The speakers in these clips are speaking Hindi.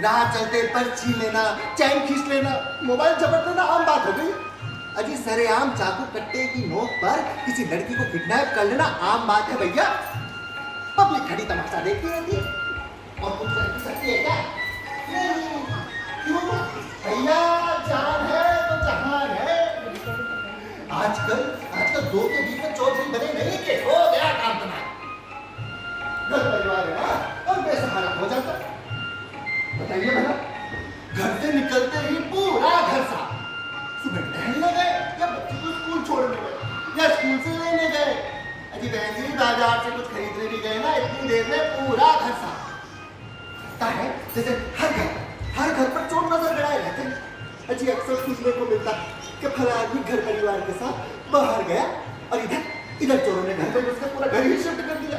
राह चलते पर्ची लेना, चैन खींच लेना, मोबाइल झपट लेना आम बात हो गई। अजी सरेआम चाकू कट्टे की नोक पर किसी लड़की को किडनैप कर लेना आम बात है भैया। पब्लिक खड़ी तमाशा देखती रहती है और कुछ कर सकती है क्या? क्यों भैया, जान है तो जहान है। आजकल दो के बीच में चौधरी बने नहीं के हो गया काम तुम्हारा। घर परिवार है ना और बेसहारा हो जाता। बताइए भला, घर से निकलते ही पूरा घर साफ, सुबह टहलने गए या बच्चे को स्कूल छोड़ने गए या स्कूल से लेने गए, अजी बहन जी बाजार से कुछ खरीदने भी गए ना, इतनी देर में पूरा घर साफ लगता है जैसे हर घर पर चोर नजर गड़ाए रहते हैं। अजी अक्सर सुनने को मिलता कि फला आदमी घर परिवार के साथ बाहर गया और इधर चोरों ने घर में घुसकर पूरा घर ही शिफ्ट कर दिया।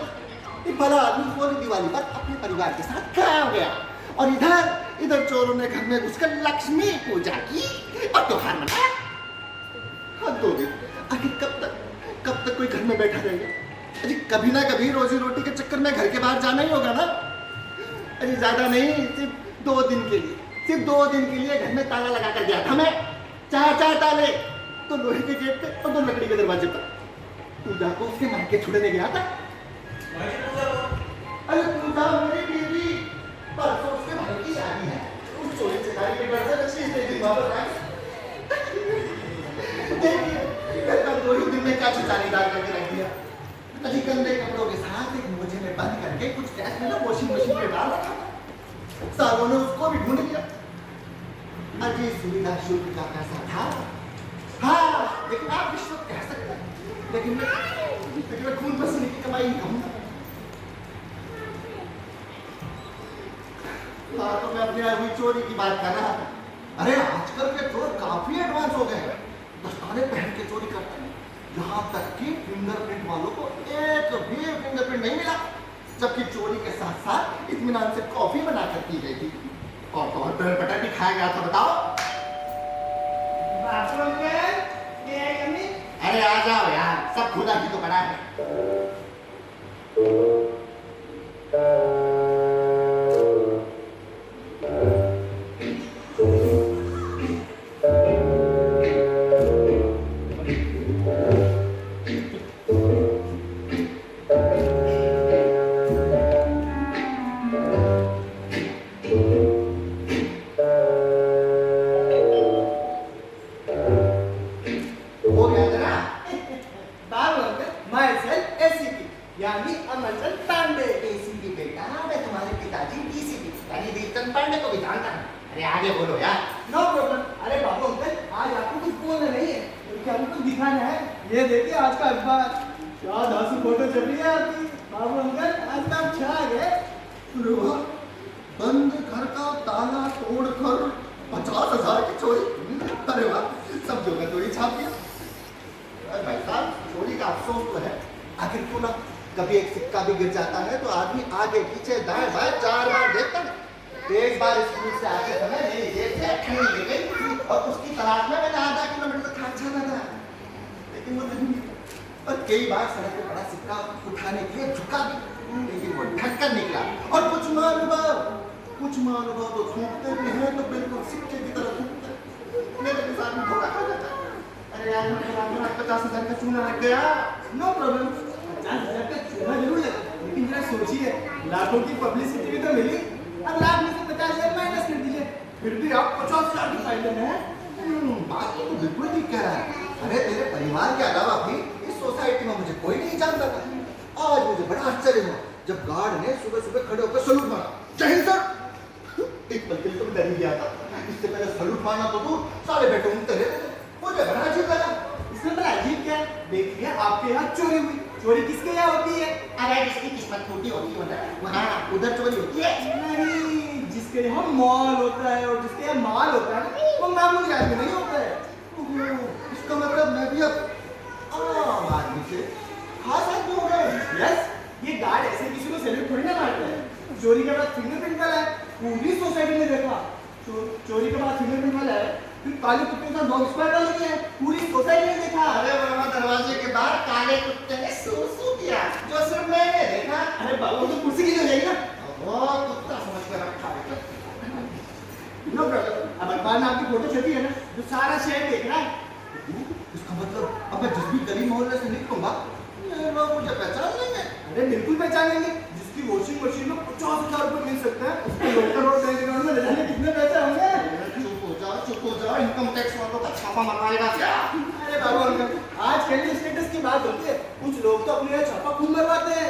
ये फला आदमी पूरी दिवाली पर अपने परिवार के साथ गायब गया और इधर चोरों ने घर में घुसकर लक्ष्मी पूजा की और त्योहार मनाया। हद हो गई। आखिर कब तक कोई घर में बैठा रहेगा? अजी कभी ना कभी रोजी रोटी के चक्कर में घर के बाहर जाना ही होगा ना। अजी ज्यादा नहीं, सिर्फ 2 दिन के लिए घर में ताला लगा कर गया था मैं। 4 ताले, तो लोहे के गेट पे और 2 लकड़ी के दरवाजे पर। पूजा को उसके मायके छुड़ने गया था। अरे पूजा मेरी बीवी, परसों उसके भाई की शादी है। उस चोरी चकारी के डर से लक्ष्मी से दिन वापस आई। देखिए घर का 2 ही दिन में क्या चितारीदार करके रख दिया। अजी गंदे कपड़ों के साथ एक मोजे में बंद करके कुछ कैश में ना वॉशिंग मशीन पे डाल रखा। सालों ने उसको भी ढूंढ लिया। अजी सुविधा शुल्क का पैसा था, हाँ, लेकिन आप विश्व कह सकते हैं, लेकिन मैं खून पसीने की कमाई नहीं कहूँगा। हाँ, तो मैं अपने हुई चोरी की बात कर रहा था। अरे आजकल के चोर काफी एडवांस हो गए हैं, दस्ताने पहन के चोरी करते हैं। यहाँ तक कि फिंगरप्रिंट वालों को एक भी फिंगरप्रिंट नहीं मिला, जबकि चोरी के साथ साथ इत्मीनान से कॉफी बनाकर पी गई थी और ब्रेड बटर भी खाया गया था। बताओ। अरे आ जाओ यार, सब खुदा की तो बड़ा है। अरे आगे बोलो यार। No problem. अरे बाबू अंकल, आज आपको कुछ बोलना नहीं है, क्या आपको कुछ दिखाना है। ये देखिए आज का अखबार, क्या धांसू फोटो छप रही है आपकी। बाबू अंकल आज तो आप छा गए। बंद घर का ताला तोड़कर 50,000 की चोरी। अरे वाह, सब जो चोरी छाप दिया। भाई साहब, चोरी का अफसोस तो है, आखिर क्यों ना कभी एक सिक्का भी गिर जाता है तो आदमी आगे पीछे दाएं बाएं 4 बार देखता है। एक बार स्कूल से आते समय मेरी जेब से अठन्नी गिर गई और उसकी तलाश में मैंने आधा किलोमीटर तक खाना जाना था, लेकिन वो नहीं मिला। और कई बार सड़क पे बड़ा सिक्का उठाने के लिए झुका भी, लेकिन वो ढककर निकला। और कुछ महानुभाव तो थूकते भी हैं तो बिल्कुल सिक्के की तरह थूकते हैं। मेरे के साथ में धोखा खा जाता है। अरे यार, 50,000 का चूना लग गया। नो प्रॉब्लम, 50,000 का चूना जरूर लगा, लेकिन जरा सोचिए, लाखों की पब्लिसिटी भी तो मिली और लाख में से 50,000 माइनस कर दीजिए, फिर भी आप 50,000 के फायदे में हैं। बात तो बिल्कुल ठीक कह रहा है। अरे तेरे परिवार के अलावा भी इस सोसाइटी में मुझे कोई नहीं जानता था। आज मुझे बड़ा आश्चर्य हुआ जब गार्ड ने सुबह खड़े होकर सलूट मारा। जय हिंद सर। एक पल के लिए तो मैं डर ही गया था। इससे पहले सलूट मारना तो दूर, सारे बैठे उनते रहते थे। मुझे बड़ा अजीब लगा। इसमें बड़ा अजीब क्या है? देखिए आपके यहाँ चोरी हुई, चोरी किसके यहाँ होती है? अरे जिसकी किस्मत छोटी होती है वहाँ उधर चोरी होती है। नहीं, जिसके यहाँ मॉल होता है और जिसके यहाँ माल होता है वो मामूली आदमी नहीं होता है। इसका मतलब मैं भी अब आम आदमी से खास आदमी हो गया। यस, ये गार्ड ऐसे किसी को सैल्यूट थोड़ी ना मारता है। चोरी के बाद फिंगरप्रिंट वाला है, पूरी सोसाइटी ने देखा। चोरी के बाद फिंगरप्रिंट वाला है, फिर काले कुत्ते के साथ डॉग स्क्वाड वाला भी है, पूरी सोसाइटी ने देखा। अरे वर्मा, दरवाजे के बाहर काले कुत्ते ने सू किया, जो सिर्फ मैंने देखा। अरे बाबू तो कुर्सी की हो जाएगी ना। वो कुत्ता समझ कर रखा है। No problem. अब अखबार में आपकी फोटो छपी है ना, तो सारा शहर देख रहा है। इसका मतलब अब मैं जिस भी गली मोहल्ले से निकलूंगा लोग मुझे पहचान लेंगे। अरे बिल्कुल पहचान लेंगे। जिसकी वॉशिंग मशीन में 50,000 रुपए मिल सकता है, उसको लोकल और बैंक अकाउंट में ले जाने कितने पैसे होंगे? चुप हो जाओ, इनकम टैक्स वालों का छापा मरवाएगा क्या? अरे बाबू अंकल, आजकल के स्टेटस की बात होती है, कुछ लोग तो अपने यहाँ छापा खूब मरवाते हैं।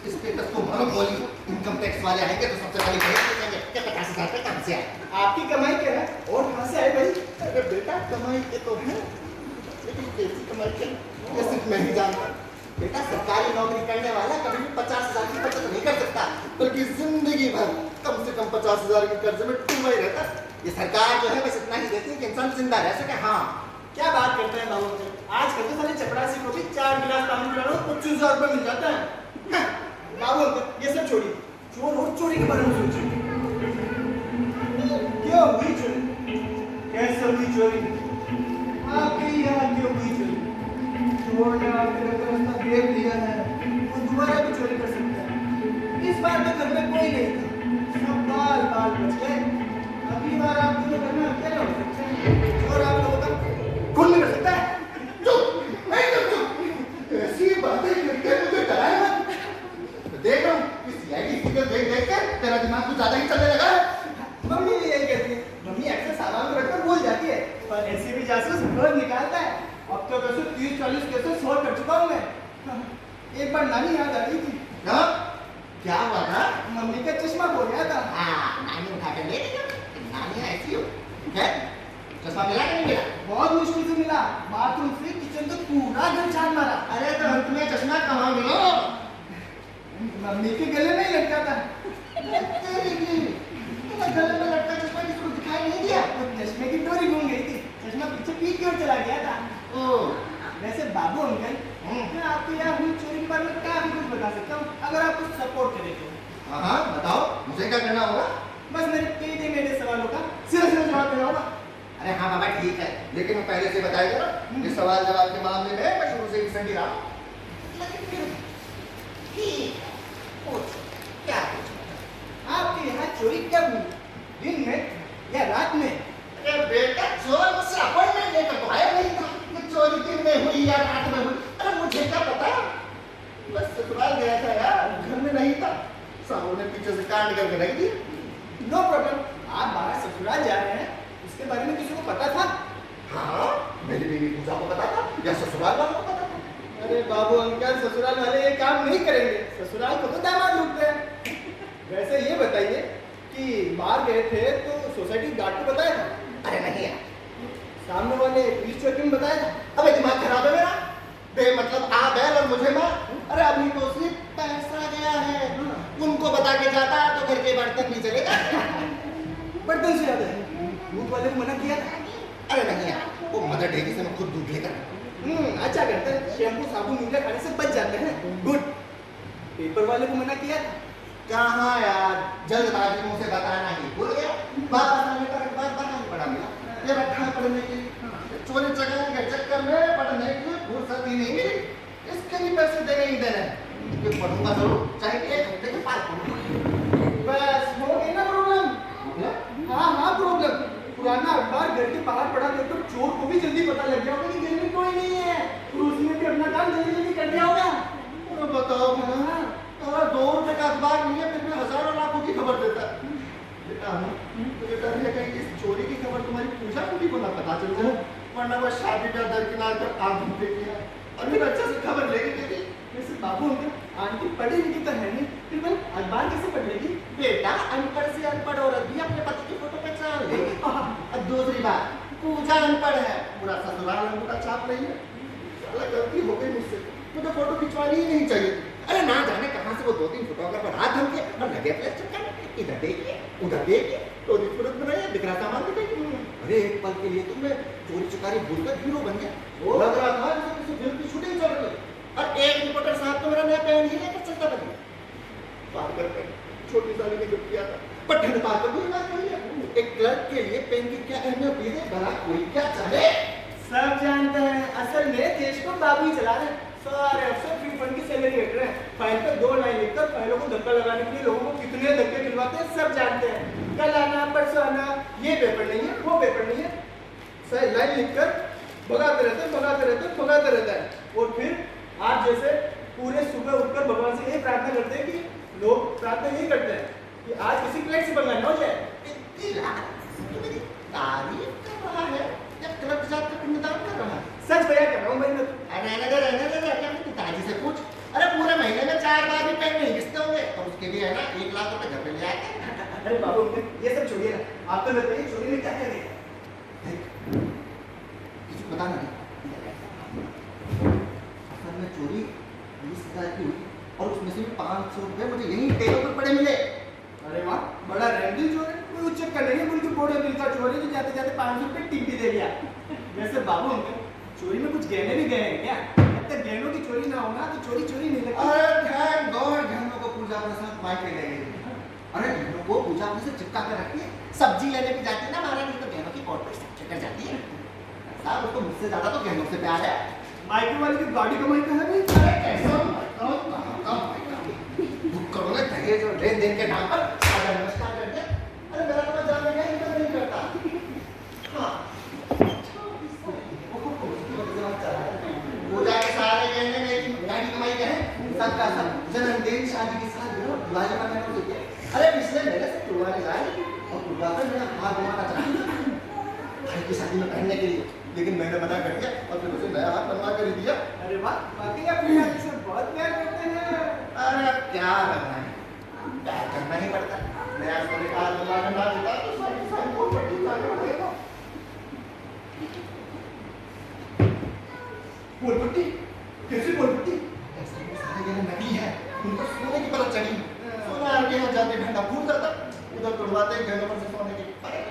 स्टेटस को मारो बोली, इनकम टैक्स वाले आएंगे तो सबसे पहले कहेंगे क्या 50,000 रुपए कहाँ से आए? आपकी कमाई क्या है और कहाँ से आए भाई? अरे बेटा कमाई के तो है, लेकिन कैसी कमाई के ये सिर्फ मैं ही जानता। बेटा सरकारी नौकरी करने वाला कभी भी 50,000 की बचत नहीं कर सकता, बल्कि जिंदगी भर कम से कम 50,000 के कर्ज में डूबा ही रहता। ये सरकार जो है बस इतना ही देती है कि इंसान जिंदा रह सके। हाँ क्या बात करते हैं बाबू अंकल, आजकल तो साले चपरासी को भी 4 गिलास पानी पिलाना 25,000 रुपए मिल जाता है। बाबू अंकल ये सब छोड़िए, चोर और चोरी के बारे में सोचिए। क्यों हुई चोरी? कैसे हुई चोरी? आपके यहाँ क्यों हुई चोरी? चोर ने आपके रास्ता देख लिया है, वो दोबारा भी चोरी कर सकता है। इस बार तो घर में कोई नहीं था, सब बाल बाल बच गए। अगली बार आप दोनों घर में अकेले हो सकते हैं, चोर आप लोगों का कौन नहीं कर सकता है? चुप, एकदम चुप। ऐसी बातें करके मुझे डराए मत। देख रहा हूँ कि सीआईडी फिगर देख कर तेरा दिमाग कुछ ज्यादा ही चलने लगा है। मम्मी भी यही कहती है, मम्मी अक्सर सामान को रखकर भूल जाती है, पर ऐसे भी जासूस रोज निकालता है। अब तो वैसे 30-40 केसेस सॉल्व कर चुका हूँ मैं। एक बार नानी याद आ रही थी। हाँ? क्या हुआ था? मम्मी का चश्मा खो गया था। हाँ, नानी उठा कर ले गई। नानी ऐसी हो है? चश्मा मिला कि नहीं मिला? बहुत मुश्किल से मिला, बाथरूम से किचन तक पूरा घर छान मारा। अरे तो अंत में चश्मा कहाँ मिला? मम्मी के गले में ही लटका था। गले में लटका चश्मा किसी को दिखाई नहीं दिया? वो चश्मे की डोरी घूम गई थी, चश्मा पीछे पीट की ओर चला गया था। वैसे बाबू अंकल, मैं आपके यहाँ हुई चोरी के बारे में काफी कुछ बता सकता हूँ, अगर आप कुछ सपोर्ट करें तो। हाँ बताओ, मुझे क्या करना होगा? बस मेरे टेढ़े मेढ़े सवालों का सीधा सीधा जवाब देना होगा। अरे हाँ बाबा ठीक है, लेकिन मैं पहले से बताएगा ना कि सवाल जवाब के मामले में मैं शुरू से ही सही रहा। लेकिन फिर ठीक है, पूछ क्या पूछ? आपके यहाँ चोरी कब हुई? दिन में या रात में? अरे बेटा चोर मुझसे अपॉइंटमेंट लेकर तो आया नहीं था कि चोरी दिन में हुई या रात में हुई। अरे मुझे क्या पता, बस ससुराल गया था यार, घर में नहीं था। साहू ने पीछे से कांड करके रख दिया। नो प्रॉब्लम, आप बाहर ससुराल जा रहे हैं, इसके बारे में किसी को पता था? हाँ, मेरी बीवी पूजा को पता था या ससुराल वालों को पता था? अरे बाबू अंकल, ससुराल वाले ये काम नहीं करेंगे, ससुराल को तो दामाद लूटते हैं। वैसे ये बताइए कि बाहर गए थे तो सोसाइटी गार्ड को बताया था? अरे नहीं यार, सामने वाले पुलिस चौकी में बताया था? अबे दिमाग खराब है मेरा, बेमतलब आ बैल और मुझे मार। अरे अभी तो सिर्फ पैसा गया है, उनको बता के जाता तो घर के बर्तन भी चलेगा। बर्तन से याद है, दूध वाले को मना किया था? अरे नहीं यार, वो मदर डेयरी से मैं खुद दूध लेकर। अच्छा करते हैं, शैम्पू साबुन मीठा खाने से बच जाते हैं। गुड। पेपर वाले को मना किया था? कहाँ यार, जल्दबाजी में उसे बताना ही भूल गया। वापस आने पर एक बार बना नहीं पड़ा मिला, ये रखा है पढ़ने के लिए। चोरी चकाने के चक्कर में पढ़ने की फुर्सत ही नहीं मिली। इसके भी पैसे देने ही देने हैं, कि पढ़ूंगा जरूर, चाहे 1 हफ्ते के बाद पढ़ूंगा। बस हो गई ना प्रॉब्लम? हाँ प्रॉब्लम। पुराना अखबार घर के बाहर पड़ा देखकर चोर को भी जल्दी पता लग गया होगा कि घर में कोई नहीं है, और उसने भी अपना काम जल्दी जल्दी कर दिया होगा। अरे बताओ भला, अगर 2 रुपए का अखबार नहीं है फिर भी हजारों लाखों की खबर देता है। बेटा मुझे डर है कहीं इस चोरी की खबर तुम्हारी पूजा कुटी को ना पता चल जाए, वरना वह शादी का दरकिनार कर आग धूप किया। अभी अच्छा से खबर लेके देती। वैसे बाबू अंकल, आंटी पढ़ी लिखी तो है नहीं, फिर मैं अखबार कैसे पढ़ लेगी? बेटा अनपढ़ से अनपढ़ औरत भी अपने पति की फोटो पहचान लेगी। और दूसरी बात, पूजा अनपढ़ है, पूरा ससुराल अंगूठा छाप रही है। साला गलती हो गई मुझसे, मुझे फोटो खिंचवानी ही नहीं चाहिए। अरे ना जाने कहाँ से वो 2-3 फोटोग्राफर हाथ धमके और लगे अपने चक्कर में, इधर देखिए उधर देखिए, तो सूरत बनाइए, बिखरा सामान दिखाइए। अरे एक पल के लिए तुमने चोरी चकारी भूलकर हीरो बन गया। वो लग रहा था जैसे किसी फिल्म की शूटिंग चल रही है, और एक रिपोर्टर साहब तो मेरा नया पेन ही लेकर चलता बन गया। पार कर पेन छोटी साली ने गिफ्ट किया था, पर ढंग पार कर कोई बात नहीं है। एक क्लर्क के लिए पेन की क्या अहमियत है, भला कोई क्या चाहे। सब जानते हैं, असल में देश को बाबू ही चला रहे हैं। सारे अफसर फ्री फंड की सैलरी रख रहे हैं, फाइल पे 2 लाइन लिखकर फाइलों को धक्का लगाने के लिए लोगों को कितने धक्के दिलवाते हैं सब जानते हैं। कल आना परसों आना, ये पेपर नहीं है वो पेपर नहीं है, सही लाइन लिखकर भगाते रहते रहते हैं। और फिर आप जैसे पूरे सुबह उठकर भगवान से यही प्रार्थना करते हैं कि लोग प्रार्थना यही करते हैं कि आज किसी क्लाइंट से पंगा न हो जाए। मेरी तारीफ कर रहा है या गलत जात का पिंडदान कर रहा है? सच बयान कर रहा हूँ भाई मैं तो। रहने दे अपने पिताजी से पूछ। अरे पूरे महीने में 4 बार भी पेन नहीं घिसते होंगे और उसके लिए है ना 1 लाख रुपए घर पे ले आए। अरे बाबू ये सब छोड़िए ना, आप तो बताइए चोरी में क्या क्या देखा? किसी को बताना नहीं। असल में चोरी 20,000 की हुई और उसमें से 500 रुपए मुझे यहीं टेबल पर पड़े मिले। अरे वाह, बड़ा रैंडल चोर है। कोई उच्चक कर नहीं बोल के बोर्ड मिल का चोर है जो जाते जाते 500 रुपए टिप भी दे दिया। वैसे बाबू अंकल चोरी में कुछ गहने भी गए हैं क्या? जब तक गहनों की चोरी ना होना तो चोरी नहीं लगती। अरे थैंक गॉड गहनों को पूजा प्रसाद माइक पे ले गए। अरे गहनों को पूजा से चिपका कर रखिए। सब्जी लेने की जाती है ना महारानी तो गहनों की कॉर्पोरेट स्ट्रक्चर कर जाती है। साहब उसको मुझसे ज्यादा तो गहनों से प्यार है। माइके वाले की गाड़ी कमाई कहाँ है? अरे कैसा बुक करो ना दहेज और लेन देन के नाम पर अगर नमस्कार कर दिया। अरे मेरा तो जान में इतना नहीं करता। हाँ पूजा के सारे गहने मेरी गाड़ी कमाई के हैं। सबका सब जन्मदिन शादी की साल दिवाली पर मैंने उसे दिया। अरे पिछले महीने से तुड़वाने जाए और तुड़वा कर मेरा हाथ घुमाना चाहता भाई की शादी में पहनने के लिए, लेकिन मैंने मना कर दिया और फिर उसे नया हाथ बनवा कर दिया। अरे वाह, वाकई अपनी शादी से बहुत प्यार करते हैं। अरे क्या करना है, प्यार करना ही पड़ता है। नया सोने का हाथ बनवा कर ना देता तो सब को पट्टी लाके पड़ेगा। पोलपट्टी कैसे पोलपट्टी? ऐसे में सारे गहने नकली है, उनको सोने की परत चढ़ी। सोना आके यहाँ जाके घंटा फूट जाता, उधर तुड़वाते गहनों पर से सोने की परत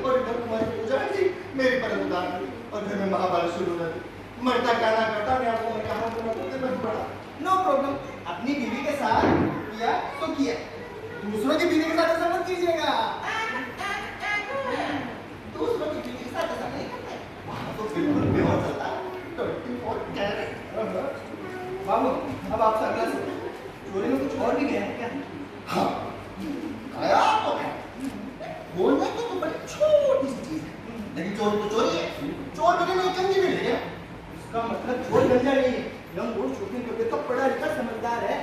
और इधर तुम्हारी पूजा की मेरी परत उतार दी और घर में महाभारत शुरू हो जाती। मरता गाना करता मैं आपको कहा तो मैं बड़ा नो प्रॉब्लम, अपनी बीवी के साथ किया तो किया, दूसरों की बीवी के साथ ऐसा मत कीजिएगा। दूसरों की बीवी के साथ ऐसा नहीं करते, वहाँ तो बिल्कुल बेहोश चलता है। बाबू अब आपसे अगला सवाल, चोरी में कुछ और भी गया है क्या? हाँ आया तो है, बोलने की तो बड़ी छोटी सी चीज है, लेकिन चोर तो चोरी है। चोर भी नहीं कंगी भी नहीं है। इसका मतलब चोर गंजा नहीं है, यंग और शूटिंग करके तो पढ़ा लिखा समझदार है।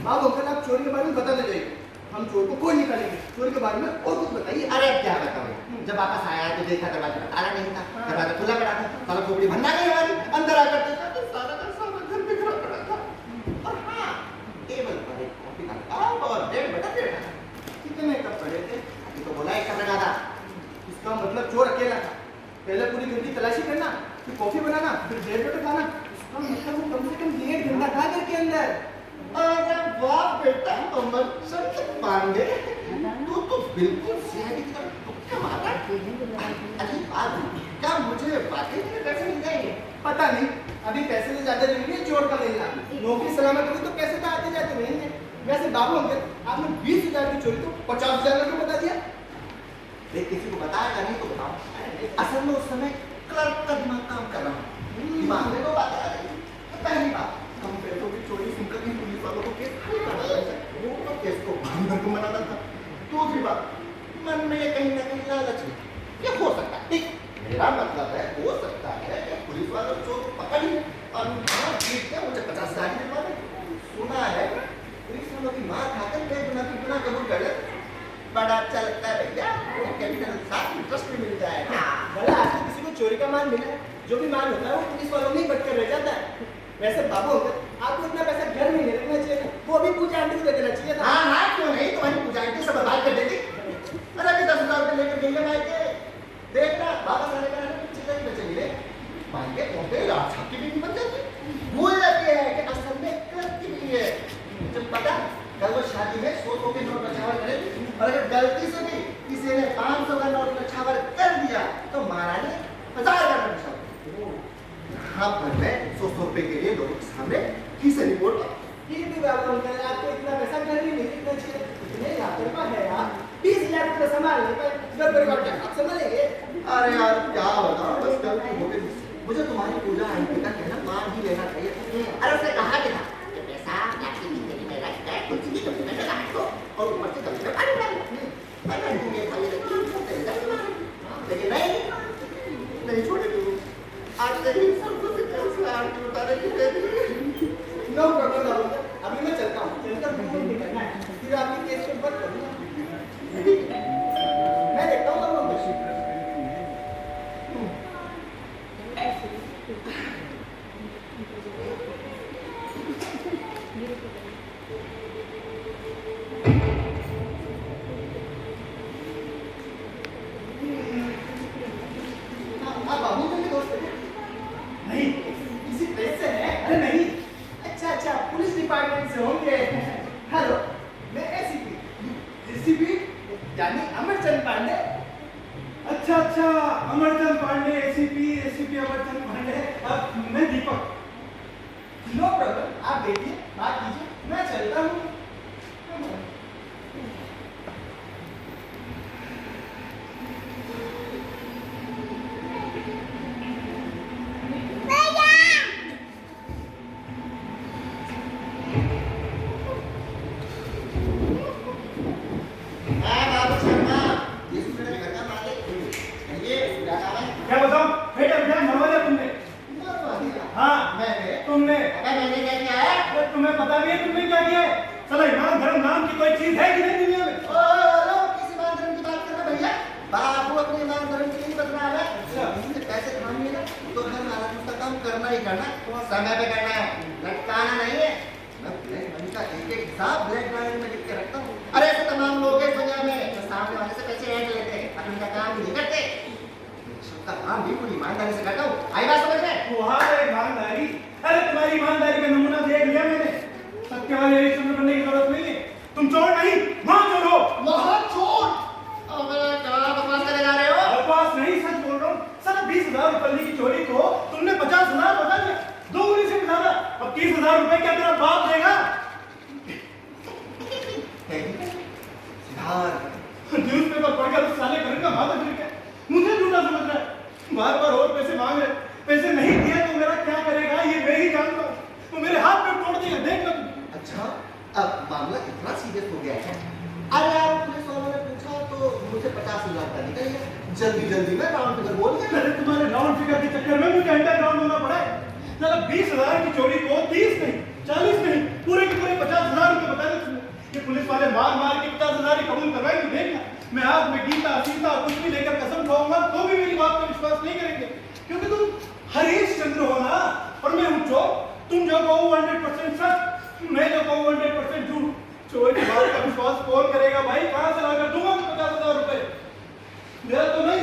बाबू अंकल आप चोरी के बारे में बताते जाइए, हम चोर को कोई निकालेंगे। चोरी के बारे में और कुछ बताइए। अरे क्या बताऊं, जब वापस आया तो देखा दरवाजे पर ताला नहीं था, दरवाजा खुला पड़ा था, साला खोपड़ी भंडा नहीं हमारी, अंदर आकर देखा तो सारा का सारा घर बिखरा पड़ा था। और हाँ टेबल पर एक कॉफी का कप और 1.5 बटा था। कितने कप पड़े थे? अभी तो बोला एक कप लगा था। इसका मतलब चोर अकेला था, पहले पूरी घर की तलाशी करना, फिर कॉफी बनाना, फिर 1.5 बटा खाना। इसका मतलब वो कम से कम 1.5 घंटा था घर के अंदर। अरे वाह बेटा अमर चंद पांडे, तू तो बिल्कुल सीआईडी की तरह तुक्का मारा। अरे बात क्या मुझे वाकई में पैसे मिल जाएंगे? पता नहीं, अभी पैसे से ज्यादा जरूरी है चोर का मिलना। नौकरी सलामत होगी तो पैसे तो आते जाते रहेंगे। वैसे बाबू अंकल आपने 20,000 की चोरी तो 50,000 का क्यों बता दिया? देख किसी को बताया नहीं तो बताओ। असल में उस समय क्लर्क का दिमाग काम कर रहा हूँ, दिमाग में दो बातें आ रही। पहली बात, कम पैसों की चोरी सुनकर ही पुलिस वालों को केस खाली करना था, वो केस को भंग को मनाना था। दूसरी बात, मन में ये कहीं ना कहीं लालच है, ये हो सकता है। ठीक, मेरा मतलब है हो सकता है कि पुलिस वालों चोर को पकड़ लिया और ठीक है मुझे 50,000 दिलवा दे। सुना है पुलिस वालों की मार खाकर बेगुनाह की गुनाह कबूल कर ले, बड़ा चलता है भैया, कैपिटल साथ इंटरेस्ट भी मिल जाएगा। भला आखिर किसी को चोरी का माल मिला है, जो भी माल होता है वो पुलिस वालों में ही बटकर रह जाता है। वैसे बाबू अंकल आपको इतना पैसा घर में नहीं रखना चाहिए, वो भी पूजा आंटी को दे देना चाहिए था। हाँ क्यों नहीं, तुम्हारी पूजा आंटी सब बर्बाद कर देती। अरे अभी 10,000 रुपये लेकर गई है मायके, देखना वापस आने का कुछ चीजें ही बचेगी रे। मायके पहुंचे राजा की भी बन जाती, भूल जाती है कि असल में क्लब की भी है। जब पता कल वो शादी में 100 के नोट नछावर करेगी और अगर गलती से भी किसी ने 500 का नोट नछावर कर दिया तो महारानी 1000 का नोट नछावर। हाँ पर मैं 100 रुपए के लिए लोगों के सामने किसे नहीं बोलता। फिर भी बाबू अंकल आपको इतना पैसा घर में नहीं रखना चाहिए। इतने लापरवाह है आप, 20,000 रुपये संभाल नहीं पाए, घर परिवार क्या आप संभालेंगे? अरे यार क्या बताऊं, बस गलती हो गई। मुझे तुम्हारी पूजा आंटी का कहना मान ही लेना चाहिए। अरे उसने कहा कि था कि पैसा आपकी जिंदगी में रखता है, कुछ भी कभी में लगा दो और ऊपर से कभी में पानी डाल दो। अगर तू ये खाली रखी लेकिन नहीं छोड़ेगी। आज तेरी सबको से आरती उतारे की दे दी। नो प्रॉब्लम दारोगा, अभी मैं चलता हूँ, चलकर घूमने निकलना है, फिर आपकी केस को बंद करूँगा। मैं देखता हूँ कब हम बाबू मेरे दोस्त है? नहीं, किसी प्लेस से है? अरे नहीं, अच्छा पुलिस डिपार्टमेंट से होंगे। हेलो, मैं एसीपी यानी अमरचंद पांडे। अच्छा अमरचंद पांडे, एसीपी अमरचंद पांडे। अब मैं दीपक। नो प्रॉब्लम, आप बैठिए, बात कीजिए, मैं चलता हूँ। क्या बताऊं? बेटा मरवा दिया तुमने। हाँ तुमने। मैंने क्या किया है? अरे तुम्हें पता भी है तुमने क्या किया है? चलो ईमान धर्म नाम की कोई चीज है कि नहीं दुनिया में? किस ईमान धर्म की बात कर रहे भैया? बाबू अपने ईमान धर्म की नहीं बदला है। अच्छा। इससे पैसे कमाने ना तो घर वाला उसका काम करना ही करना, समय पे करना है, लटकाना नहीं है। मैं ब्लैक मनी का एक हिसाब ब्लैक डायरी में लिख के रखता हूँ। अरे ऐसे तमाम लोग हैं दुनिया में जो सामने वाले से पैसे ऐंठ लेते हैं, अपने का काम नहीं करते। का काम भी पूरी ईमानदारी से करता हूँ। आई बात समझ में? वहाँ ईमानदारी? अरे तुम्हारी ईमानदारी का नमूना देख लिया मैंने। सत्यवादी रिश्वत करने की जरूरत नहीं है। तुम चोर नहीं, महाचोर हो। महाचोर? अबे क्या बकवास करे जा रहे हो? बकवास नहीं, सच बोल रहा हूँ। साला 20,000 रुपये की चोरी को तुमने 50,000 बता दिया, 2 गुनी से ज्यादा। अब 30,000 रुपए क्या तेरा बाप देगा? न्यूज़पेपर पढ़कर उस साले घर का माथा गिर गया। मुझे झूठा समझ रहा है, बार और पैसे मांग रहे। पैसे नहीं दिए तो मेरा क्या करेगा ये मैं ही जानता हूँ। तो मेरे हाथ में तोड़ दिया, देख लो। अच्छा, अब मामला इतना सीरियस हो गया है। अरे यार पुलिस वालों ने पूछा तो मुझे 50,000 का निकल जल्दी में राउंड फिगर बोल दिया। अरे तुम्हारे राउंड फिगर के चक्कर में मुझे अंडरग्राउंड होना पड़ा है। चलो 20,000 की चोरी को 30 नहीं, 40 नहीं, पूरे के पूरे 50,000 रुपए बता दे तुमने। ये पुलिस वाले मार के 50,000 ही कबूल करवाए तो देखना, मैं हाथ में गीता सीता कुछ भी लेकर कसम खाऊंगा तो भी मेरी बात पर विश्वास नहीं करेंगे। क्योंकि तुम हरीश चंद्र हो ना, और मैं हूँ चोर। तुम जो कहो 100% सच, मैं जो कहूँ 100% झूठ। चोर की बात का विश्वास कौन करेगा भाई? कहाँ से लाकर दूंगा मैं 50,000 रुपए? मेरा तो नहीं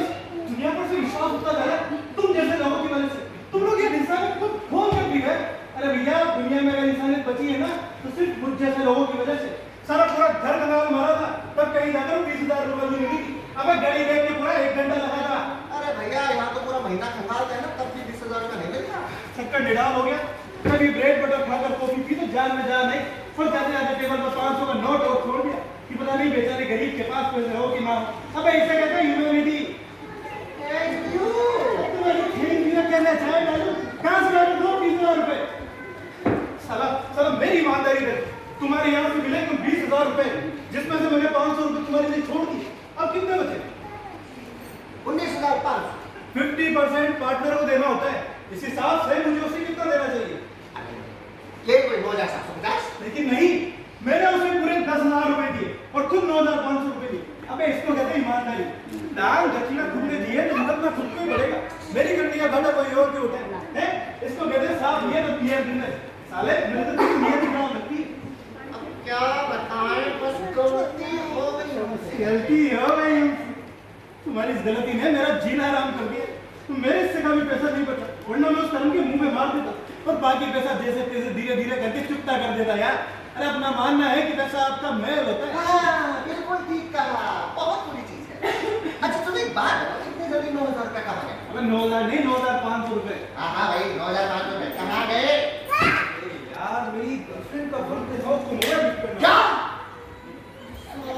दुनिया पर से विश्वास होता जा रहा है तुम जैसे लोगों की वजह से। तुम लोग ये इंसानियत को खोल कर दी है। अरे भैया दुनिया में अगर इंसानियत बची है ना तो सिर्फ मुझ जैसे लोगों की वजह से। सारा पूरा घर का मारा था तब कहीं जाकर 20,000 रुपए की मिली थी। अब गाड़ी देख के पूरा 1 घंटा लगा था। अरे भैया यहाँ तो पूरा महीना खंगालते हैं ना, तब भी 20,000 का नहीं मिलता। चक्कर निडाल हो गया। कभी ब्रेड बटर खाकर कॉफी पी तो जान में जान नहीं, फिर जाते जाते टेबल पर 500 का नोट और छोड़ दिया कि पता नहीं बेचारे गरीब के पास पैसे हो कि ना हो। अब इसे कहते हैं ह्यूमैनिटी। Thank you. कहना चाहे डालो कहाँ से डालो 20,000 रुपए। साला मेरी ईमानदारी है। तुम्हारे यहाँ से मिले तुम 20,000 रुपए, जिसमें से मैंने 500 रुपए तुम्हारे लिए छोड़ दिए। अब कितने बचे? 19,500। 50% पार्टनर को देना होता है। इस हिसाब से मुझे उसे कितना देना चाहिए? ये कोई 9,750? लेकिन नहीं, मैंने उसे पूरे 10,000 रुपए दिए और खुद 9,500 रुपए दिए। अबे इसको कहते हैं ईमानदारी। दान दक्षिणा खुद ने दिए तो मतलब खुद को ही बढ़ेगा। मेरी गलती का घाटा कोई और क्यों उठाए? हैं? इसको कहते हैं साफ ये तो पीएम बिजनेस। साले मेरे तो नियत ही काम लगती है। अब क्या बताएं, बस गलती हो गई हमसे। गलती हो गई हमसे। तुम्हारी इस गलती ने मेरा जीना आराम कर दिया। तो मेरे इससे का भी पैसा नहीं बचा, वरना मैं उस कर्म के मुंह में मार देता और बाकी पैसा जैसे तैसे धीरे धीरे करके चुकता कर देता। यार अरे अपना मानना है कि पैसा आपका महल होता है। हाँ, बिल्कुल ठीक कहा, बहुत बुरी चीज है। अच्छा सुनो एक बात बताओ, इतनी जल्दी 9,000 रुपए कहाँ गए? अबे 9,000 नहीं, 9,500 रुपए। हाँ भाई 9,500 रुपए कहाँ गए? यार मेरी गर्लफ्रेंड का बर्थडे था, उसको मेरा गिफ्ट करना। क्या?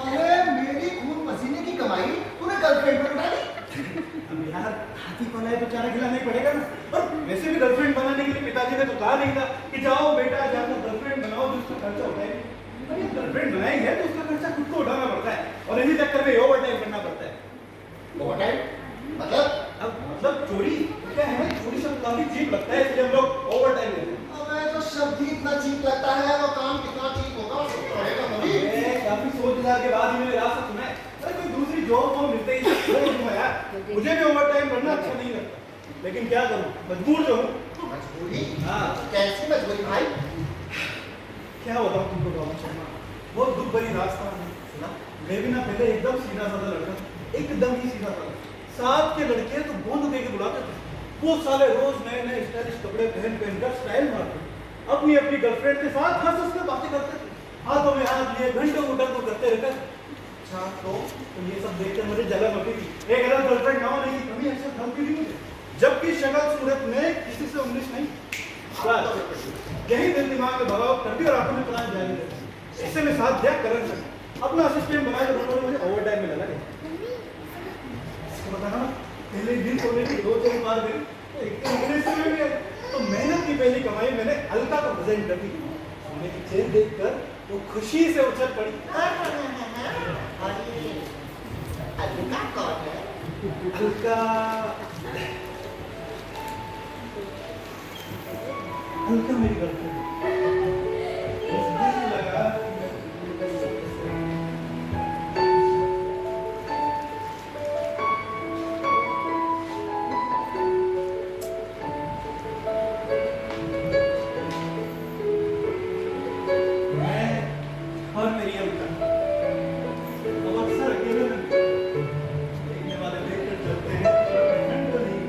अरे मेरी खून पसीने की कमाई तूने गर्लफ्रेंड पर उड़ा दी? अब यार हाथी पाला है तो चारा खिलाना ही पड़ेगा ना। और वैसे भी गर्लफ्रेंड बनाने के लिए पिताजी ने तो कहा नहीं था कि जाओ बेटा जाकर गर्लफ्रेंड बनाओ, जिसका खर्चा होता है। अरे गर्लफ्रेंड बनाई है तो उसका खर्चा खुद को उठाना पड़ता है और इसी चक्कर में ओवर टाइम करना पड़ता है। ओवर टाइम मतलब? अब मतलब चोरी क्या है, चोरी शब्द काफी चीप लगता है इसलिए हम लोग ओवर टाइम लेते हैं। अबे तो शब्द ही इतना चीप लगता है, वो काम कितना चीप होगा उसको रहेगा कभी। काफी सोच विचार के बाद ही मैंने रास्ता सुना है। अरे कोई दूसरी जॉब वो मिलते ही छोड़ दूंगा यार, मुझे भी ओवर टाइम करना अच्छा नहीं लगता, लेकिन क्या करूं, मजबूर जो हूं। मजबूरी? हाँ। कैसी मजबूरी भाई? क्या बताऊं तुमको बाबू शर्मा, बहुत दुख भरी रास्ता है। सुना, मैं भी ना पहले एकदम सीधा साधा लड़का, एकदम ही सीधा साधा। साथ के लड़के तो गोंद दे के बुलाते थे, वो साले रोज नए नए स्टाइलिश कपड़े पहन कर स्टाइल मारते, अपनी अपनी गर्लफ्रेंड के साथ हंस हंस कर बातें करते थे, हाथों में हाथ लिए घंटों उठक को करते रहते। अच्छा तो ये सब देखकर मुझे जलन होती थी, एक अदर गर्लफ्रेंड ना होने की कभी अक्सर धमकी दी मुझे, जबकि शक्ल सूरत में किसी से 19 नहीं। यही दिल दिमाग में भगाव करती और आंखों में प्राण जारी रहती। इससे मैं साथ त्याग कर अपना सिस्टम बनाया तो उन्होंने मुझे ओवर टाइम में लगा दिया। बताना पहले दिन सोने की 2-4 बार गई तो एक में गया, तो मेहनत की पहली कमाई मैंने अलका को प्रेजेंट कर दी। सोने की चेन देखकर वो खुशी से उछल पड़ी। अलका कौन है? अलका अलका मेरी गर्लफ्रेंड लगा। और मेरी अलका अब अक्सर अकेले में देखने वाले देखकर चलते हैं, ठंड तो नहीं।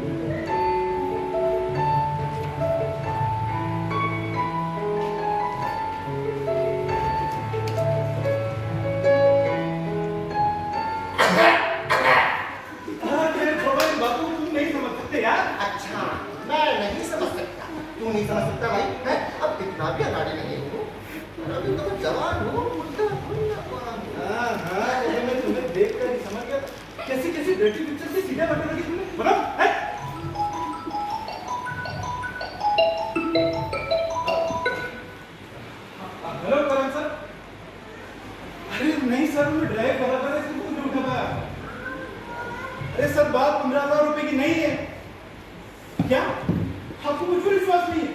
बापू तुम नहीं समझ सकते यार। अच्छा, मैं नहीं समझ सकता, तू नहीं समझ सकता भाई है? अब इतना भी अनाड़ी नहीं हूँ, अभी तो मैं जवान हूँ, हाँ, मैं तुम्हें देखकर ही समझ गया कैसी कैसी डर्टी पिक्चर से सीधे बटन लगी तुमने, मतलब है? हेलो करण सर। अरे नहीं सर, मैं ड्राइव कर रहा था, इसलिए नहीं उठा पाया। अरे सर बात 15,000 रुपए की नहीं है क्या? आपको मुझ पर विश्वास नहीं है?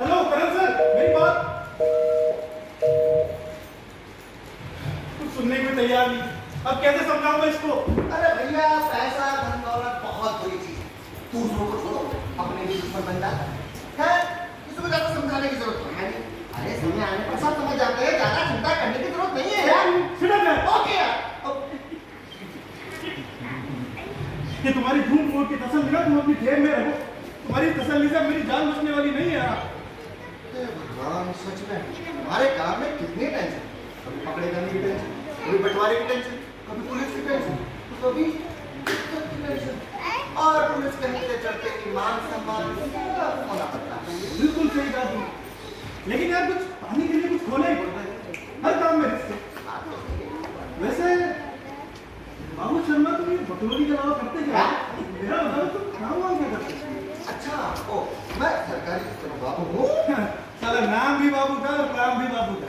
हेलो करण सर, मेरी बात कुछ सुनने को तैयार नहीं। अब कैसे समझाऊंगा इसको? अरे भैया पैसा धन दौलत बहुत बुरी चीज है, दूसरों को छोड़ो अपने भी दुश्मन बन जाता है, किसी को ज्यादा समझाने की जरूरत है नहीं। अरे समय आने पर सब समझ जाते हैं, ज्यादा चिंता करने की जरूरत नहीं है यार। ओके यार, ये तुम्हारी झूठ मूठ की तसल्ली ना, तुम अपनी जेब में रहो, तुम्हारी तसल्ली से मेरी जान बचने वाली नहीं है यार। भगवान सच में हमारे काम में कितनी टेंशन, कभी पकड़े जाने की टेंशन, कभी बंटवारे की टेंशन, कभी पुलिस की टेंशन, तो कभी टेंशन, और पुलिस के नीचे चढ़ते ईमान सम्मान होना पड़ता है। बिल्कुल सही कहा तुम, लेकिन यार कुछ पाने के लिए कुछ खोना ही पड़ता है, हर काम में रिस्क है। वैसे बाबू शर्मा तुम ये बटोरी के अलावा करते क्या? मेरा बताओ तुम काम वाम क्या करते? अच्छा, ओ मैं सरकारी चलो बाबू हूँ। साला नाम भी बाबू का और काम भी बाबू का।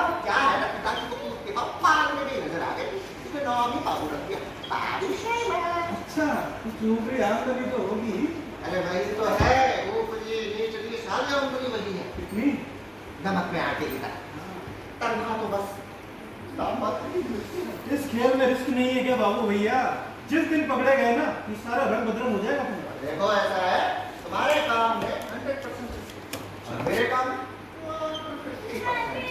अब क्या है ना, पिताजी को उसके पापा में भी नजर आ गए, इसलिए नाम ही बाबू रख दिया, बाबू शर्मा। अच्छा, कुछ ऊपरी आमदनी तो होगी। अरे भाई तो है, वो ये चलिए साल या उम्र वही है, कितनी? नमक में आटे की तरह, तनख्वाह तो बस इस खेल में रिस्क नहीं है क्या बाबू भैया? जिस दिन पकड़े गए ना, ये सारा रंग बदरंग हो जाएगा तुम्हारा। देखो ऐसा है, तुम्हारे काम में 100% और मेरे काम में 50%।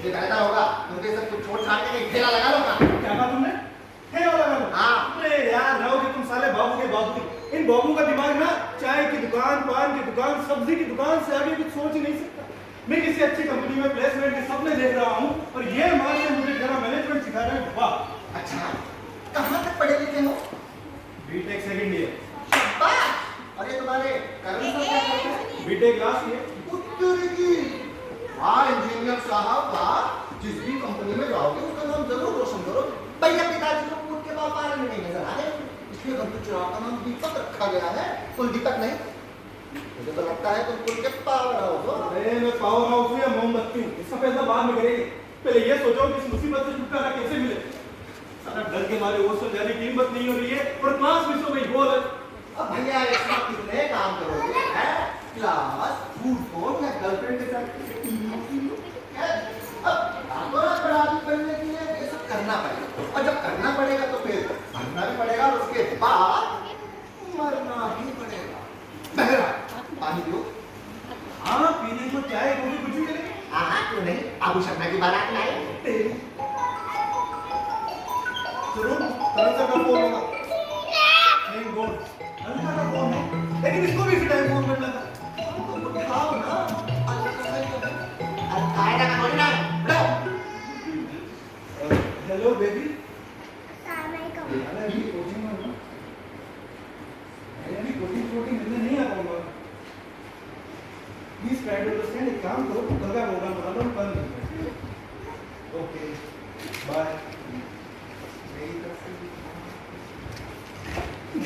ये बेहतर होगा, क्योंकि सब कुछ छोड़ छाड़ के नहीं ठेला लगा लो ना। क्या कहा तुमने? ठेला लगा लो? हाँ। अरे यार रहोगे तुम साले बाबू के बाबू। इन बाबू का दिमाग ना चाय की दुकान, पान की दुकान, सब्जी की दुकान से आगे कुछ सोच ही नहीं सकता। मैं किसी अच्छी कंपनी में प्लेसमेंट के सपने देख रहा हूँ और ये माँ से मुझे जरा मैनेजमेंट सिखा रहे हैं। वाह। अच्छा, कहाँ तक पढ़े लिखे हो? BTech second year. शाबाश। और ये तुम्हारे कर्म सब क्या करते हैं? BTech last year. उत्तरी की। वाह इंजीनियर साहब वाह, जिस भी कंपनी में जाओगे उसका नाम जरूर रोशन करो। भैया पिताजी को पूछ के पापा में नहीं नजर आ रहे, इसलिए कंप्यूटर का नाम दीपक रखा गया है, कुल दीपक नहीं। मुझे तो लगता है तुम खुल के पावर हाउस हो। अरे मैं पावर हाउस हूँ या मोमबत्ती हूँ, इसका फैसला बाद में करेंगे। पहले ये सोचो कि इस मुसीबत से छुटकारा कैसे मिले। सारा डर के मारे वो सब जाने की हिम्मत नहीं हो रही है और क्लास मिस हो गई। बोल अब भैया इसमें कितने काम करोगे? हैं? क्लास, फूड कोर्ट या गर्लफ्रेंड के साथ बराबर करने के लिए ये सब करना पड़ेगा, और जब करना पड़ेगा तो फिर भरना भी पड़ेगा, और उसके बाद मरना ही पड़ेगा। बहरा पानी दो। हाँ, पीने को चाय कॉफी कुछ भी चलेगा। हाँ क्यों नहीं, आबू शर्मा की बारात लाए। जरूर तरह से का फोन होगा। थैंक गॉड अलका का फोन है, लेकिन इसको भी इसी टाइम फोन करना था। तो उठाओ ना, अलका का थोड़ी ना हेलो बेबी। Assalamualaikum. अरे अभी कोचिंग में हूँ। अभी कोचिंग मिलने नहीं आ पाऊंगा। Please try to understand. एक काम करो, कल का प्रोग्राम बता दो, कल मिलते हैं। Okay bye.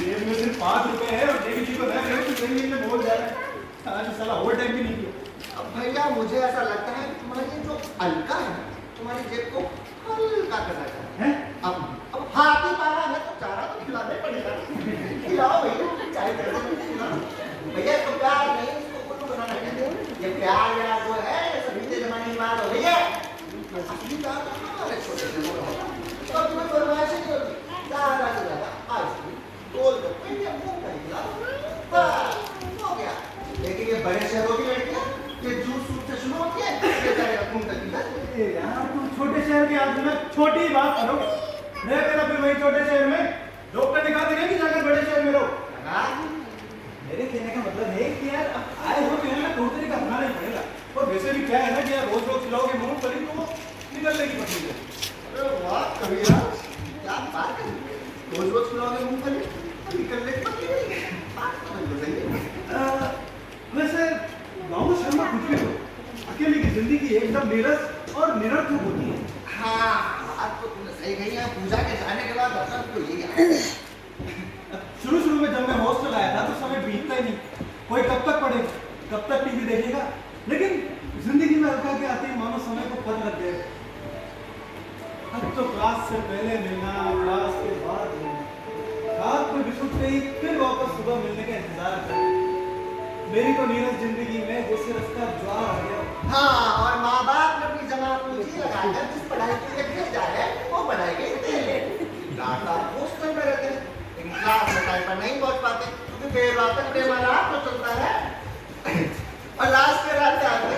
जेब में सिर्फ 5 रुपए है और देवी जी को मैं कहूँ तो देवी में बोल जा रहा है। आज साला ओवर टाइम भी नहीं किया। अब भैया मुझे ऐसा लगता है कि तुम्हारी जो अलका है तुम्हारी जेब को हल्का करना चाहिए। हैं? अब हाथी पाला है तो चारा तो खिलाना ही पड़ेगा। खिलाओ भैया, चाय करके खिलाओ भैया। तो प्यार नहीं, इसको कुछ बनाना है। ये प्यार या जो है सभी के जमाने की बात हो गई है। असली प्यार तो हमारे छोटे से लोग होता। तो तुम्हें फरमाइश नहीं होती, ज्यादा से ज्यादा आइसक्रीम, गोलगप्पे या मूंगफली खिलाओ, बस हो गया। लेकिन ये बड़े शहरों की लड़कियां ये जूस सूप से शुरू होती है, ये जाएगा घूम तक की। ए यार तुम छोटे शहर के आदमी में छोटी बात करो। मैं तेरा फिर वही छोटे शहर में डॉक्टर दिखा देंगे कि जाकर बड़े शहर में रहो। मेरे कहने का मतलब है कि यार अब आए हो तो यहाँ टोटली का अपनाना ही पड़ेगा। और वैसे भी क्या है ना कि यार रोज रोज खिलाओगे मूंगफली तो वो निकलने की पड़ती है। अरे वाह कबीरा, क्या बात है। रोज रोज खिलाओगे मूंगफली तो निकलने की पड़ती है। बात तो बिल्कुल सही है। वैसे गाँव शर्मा कुछ भी हो, अकेले की जिंदगी एकदम नीरस और निरर्थक होती है। हाँ बात तो तुमने सही कही है। पूजा के जाने के बाद दर्शन को ये याद। शुरू में जब मैं हॉस्टल आया था तो समय बीतता ही नहीं। कोई कब तक पढ़ेगा, कब तक टीवी देखेगा। लेकिन जिंदगी में अलका के आते ही मानो समय को पता लग गया। अब तो क्लास से पहले मिलना, क्लास के बाद मिलना, रात को बिछुड़ते ही फिर वापस सुबह मिलने का इंतजार करना। मेरी तो नीरस जिंदगी में जैसे रास्ता ज्वार आ गया। हाँ, और माँ बाप ने अपनी जमा पूंजी लगाकर जिस पढ़ाई के लिए भेजा है वो पढ़ाई के लिए हॉस्टल में रहते हैं, लेकिन क्लास में टाइम पर नहीं पहुंच पाते क्योंकि देर रात तक बेमानात तो चलता है। और लास्ट के रात आते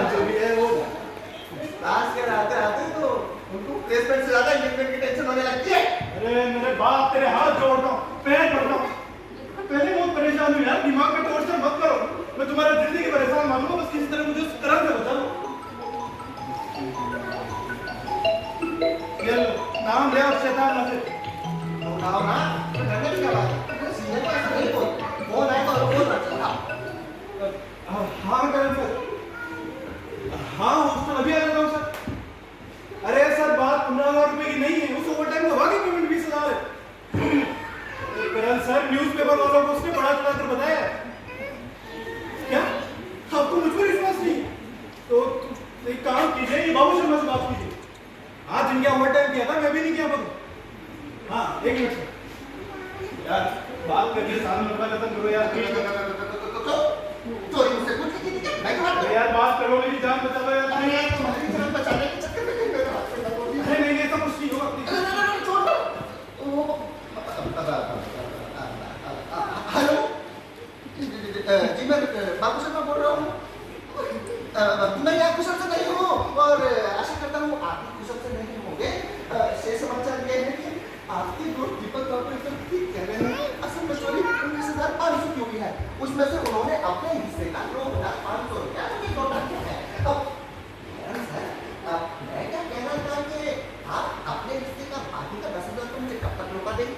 जो भी है वो लास्ट के आते तो उनको प्लेसमेंट से ज्यादा इंगेजमेंट की टेंशन होने लगती है। अरे मेरे बाप तेरे हाथ जोड़ता हूँ, पैर पड़ता हूँ। पहले बहुत परेशान हूँ यार, दिमाग में टॉर्चर मत करो। मैं तुम्हारा जिंदगी परेशान मानूंगा, बस किसी तरह मुझे उस तरह से बचा लो। ये लो, नाम ले और शैतान ना से। बताओ ना, तो डरने की क्या बात है? सीधे तो ऐसा नहीं बोल, फोन आए तो फोन रख चला। हाँ करण सर, हाँ हॉस्टल अभी आ जाता हूँ सर। अरे सर बात 15,000 रुपए की नहीं है, उस ओवर टाइम का बाकी पेमेंट 20,000 है। करण सर न्यूज़पेपर वालों को उसने बड़ा चढ़ा कर बताया क्या? आपको मुझ पर विश्वास नहीं? तो एक काम कीजिए, ये बाबू शर्मा से बात कीजिए। आज इनके ओवर टाइम किया था, मैं भी नहीं किया पता। हाँ 1 मिनट सर। यार बात करिए, सामने रुपया खत्म करो यार। चोरी मुझसे कुछ नहीं की, मैं क्यों अरे यार बात करो, मेरी जान बचा लो यार। अरे यार तुम्हारी जान बचाने के चक्कर में कहीं मेरे हाथ से ना बोल दिया। अरे नहीं नहीं, तो कुछ नहीं होगा। छोड़ दो। हेलो जी मैं बाबू शर्मा बोल रहा हूँ। मैं यहाँ कुशल से नहीं हूँ और आशा करता हूँ आप भी कुशल से नहीं होंगे। शेष समाचार ये है कि आपके दोस्त दीपक बाबू एकदम ठीक कह रहे हैं। असल में चोरी 19,500 की हुई है, उसमें से उन्होंने अपने हिस्से का 9,500 रुपया मुझे लौटा दिया है। अब सर मैं क्या कह रहा था कि आप अपने हिस्से का बाकी का 10,000 तो मुझे कब तक लौटा देंगे?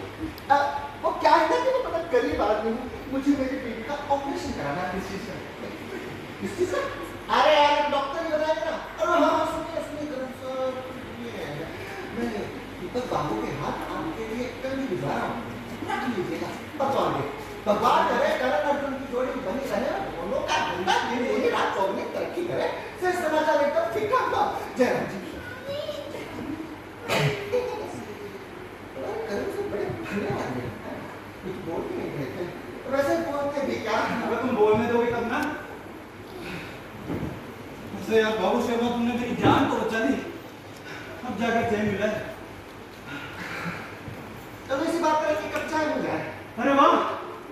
वो क्या है ना कि मैं बड़ा गरीब आदमी हूँ, मुझे मेरी बेटी का ऑपरेशन कराना है। किस चीज़ का? अरे यार डॉक्टर ही बताएगा ना। अरे हाँ सुनिए सुनिए करण सर, मैं अब तो आगे भगवान करे करण अर्जुन की जोड़ी बनी रहे, दोनों का धंधा दिन यही रात चौगनी तरक्की करे, फिर समाचार एकदम ठीक ठाक हुआ। जय राम जी। करण से बड़े भले आदमी हैं, कुछ बोल भी नहीं रहे थे, वैसे बोलते भी क्या। अगर तुम बोलने दोगे तब ना। वैसे यार बाबू शर्मा, तुमने मेरी जान तो बचा दी, अब जाकर चैन मिला है। चलो इसी बात पर कब चाय मिल जाए। अरे वाह,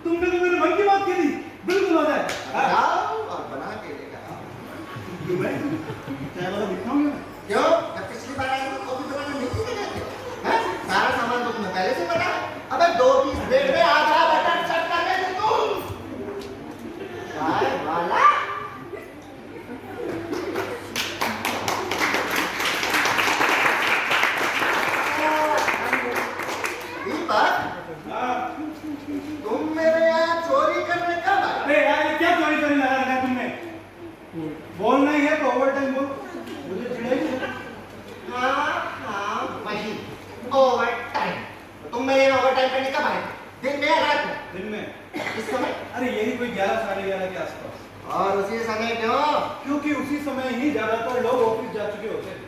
तुमने तो मेरे मन की बात कह दी, बिल्कुल हो जाए। आओ और बना के लेकर आओ। क्यों भाई, चाय वाला दिखाऊंगा मैं। क्यों? जब पिछली बार आए तो कॉफी बनाने नहीं सीखे थे? हैं? सारा सामान तो तुम्हें पहले से पता है। अबे 2 पीस ब्रेड में आधा बटर चट कर दे तुम। चाय वाला तुम मेरे यहाँ चोरी करने कब आए? अरे यार, ये क्या चोरी चोरी लगा रखा है तुमने? बोलना ही है तो ओवर टाइम बोल, मुझे चिढ़ाई। हाँ वही ओवर टाइम। तुम मेरे यहाँ ओवर टाइम करने कब आए? दिन में या रात में? दिन में। इस समय? अरे यही कोई 11 साढ़े 11 के आसपास। और उसी समय क्यों? क्योंकि उसी समय ही ज्यादातर लोग ऑफिस जा चुके होते हैं।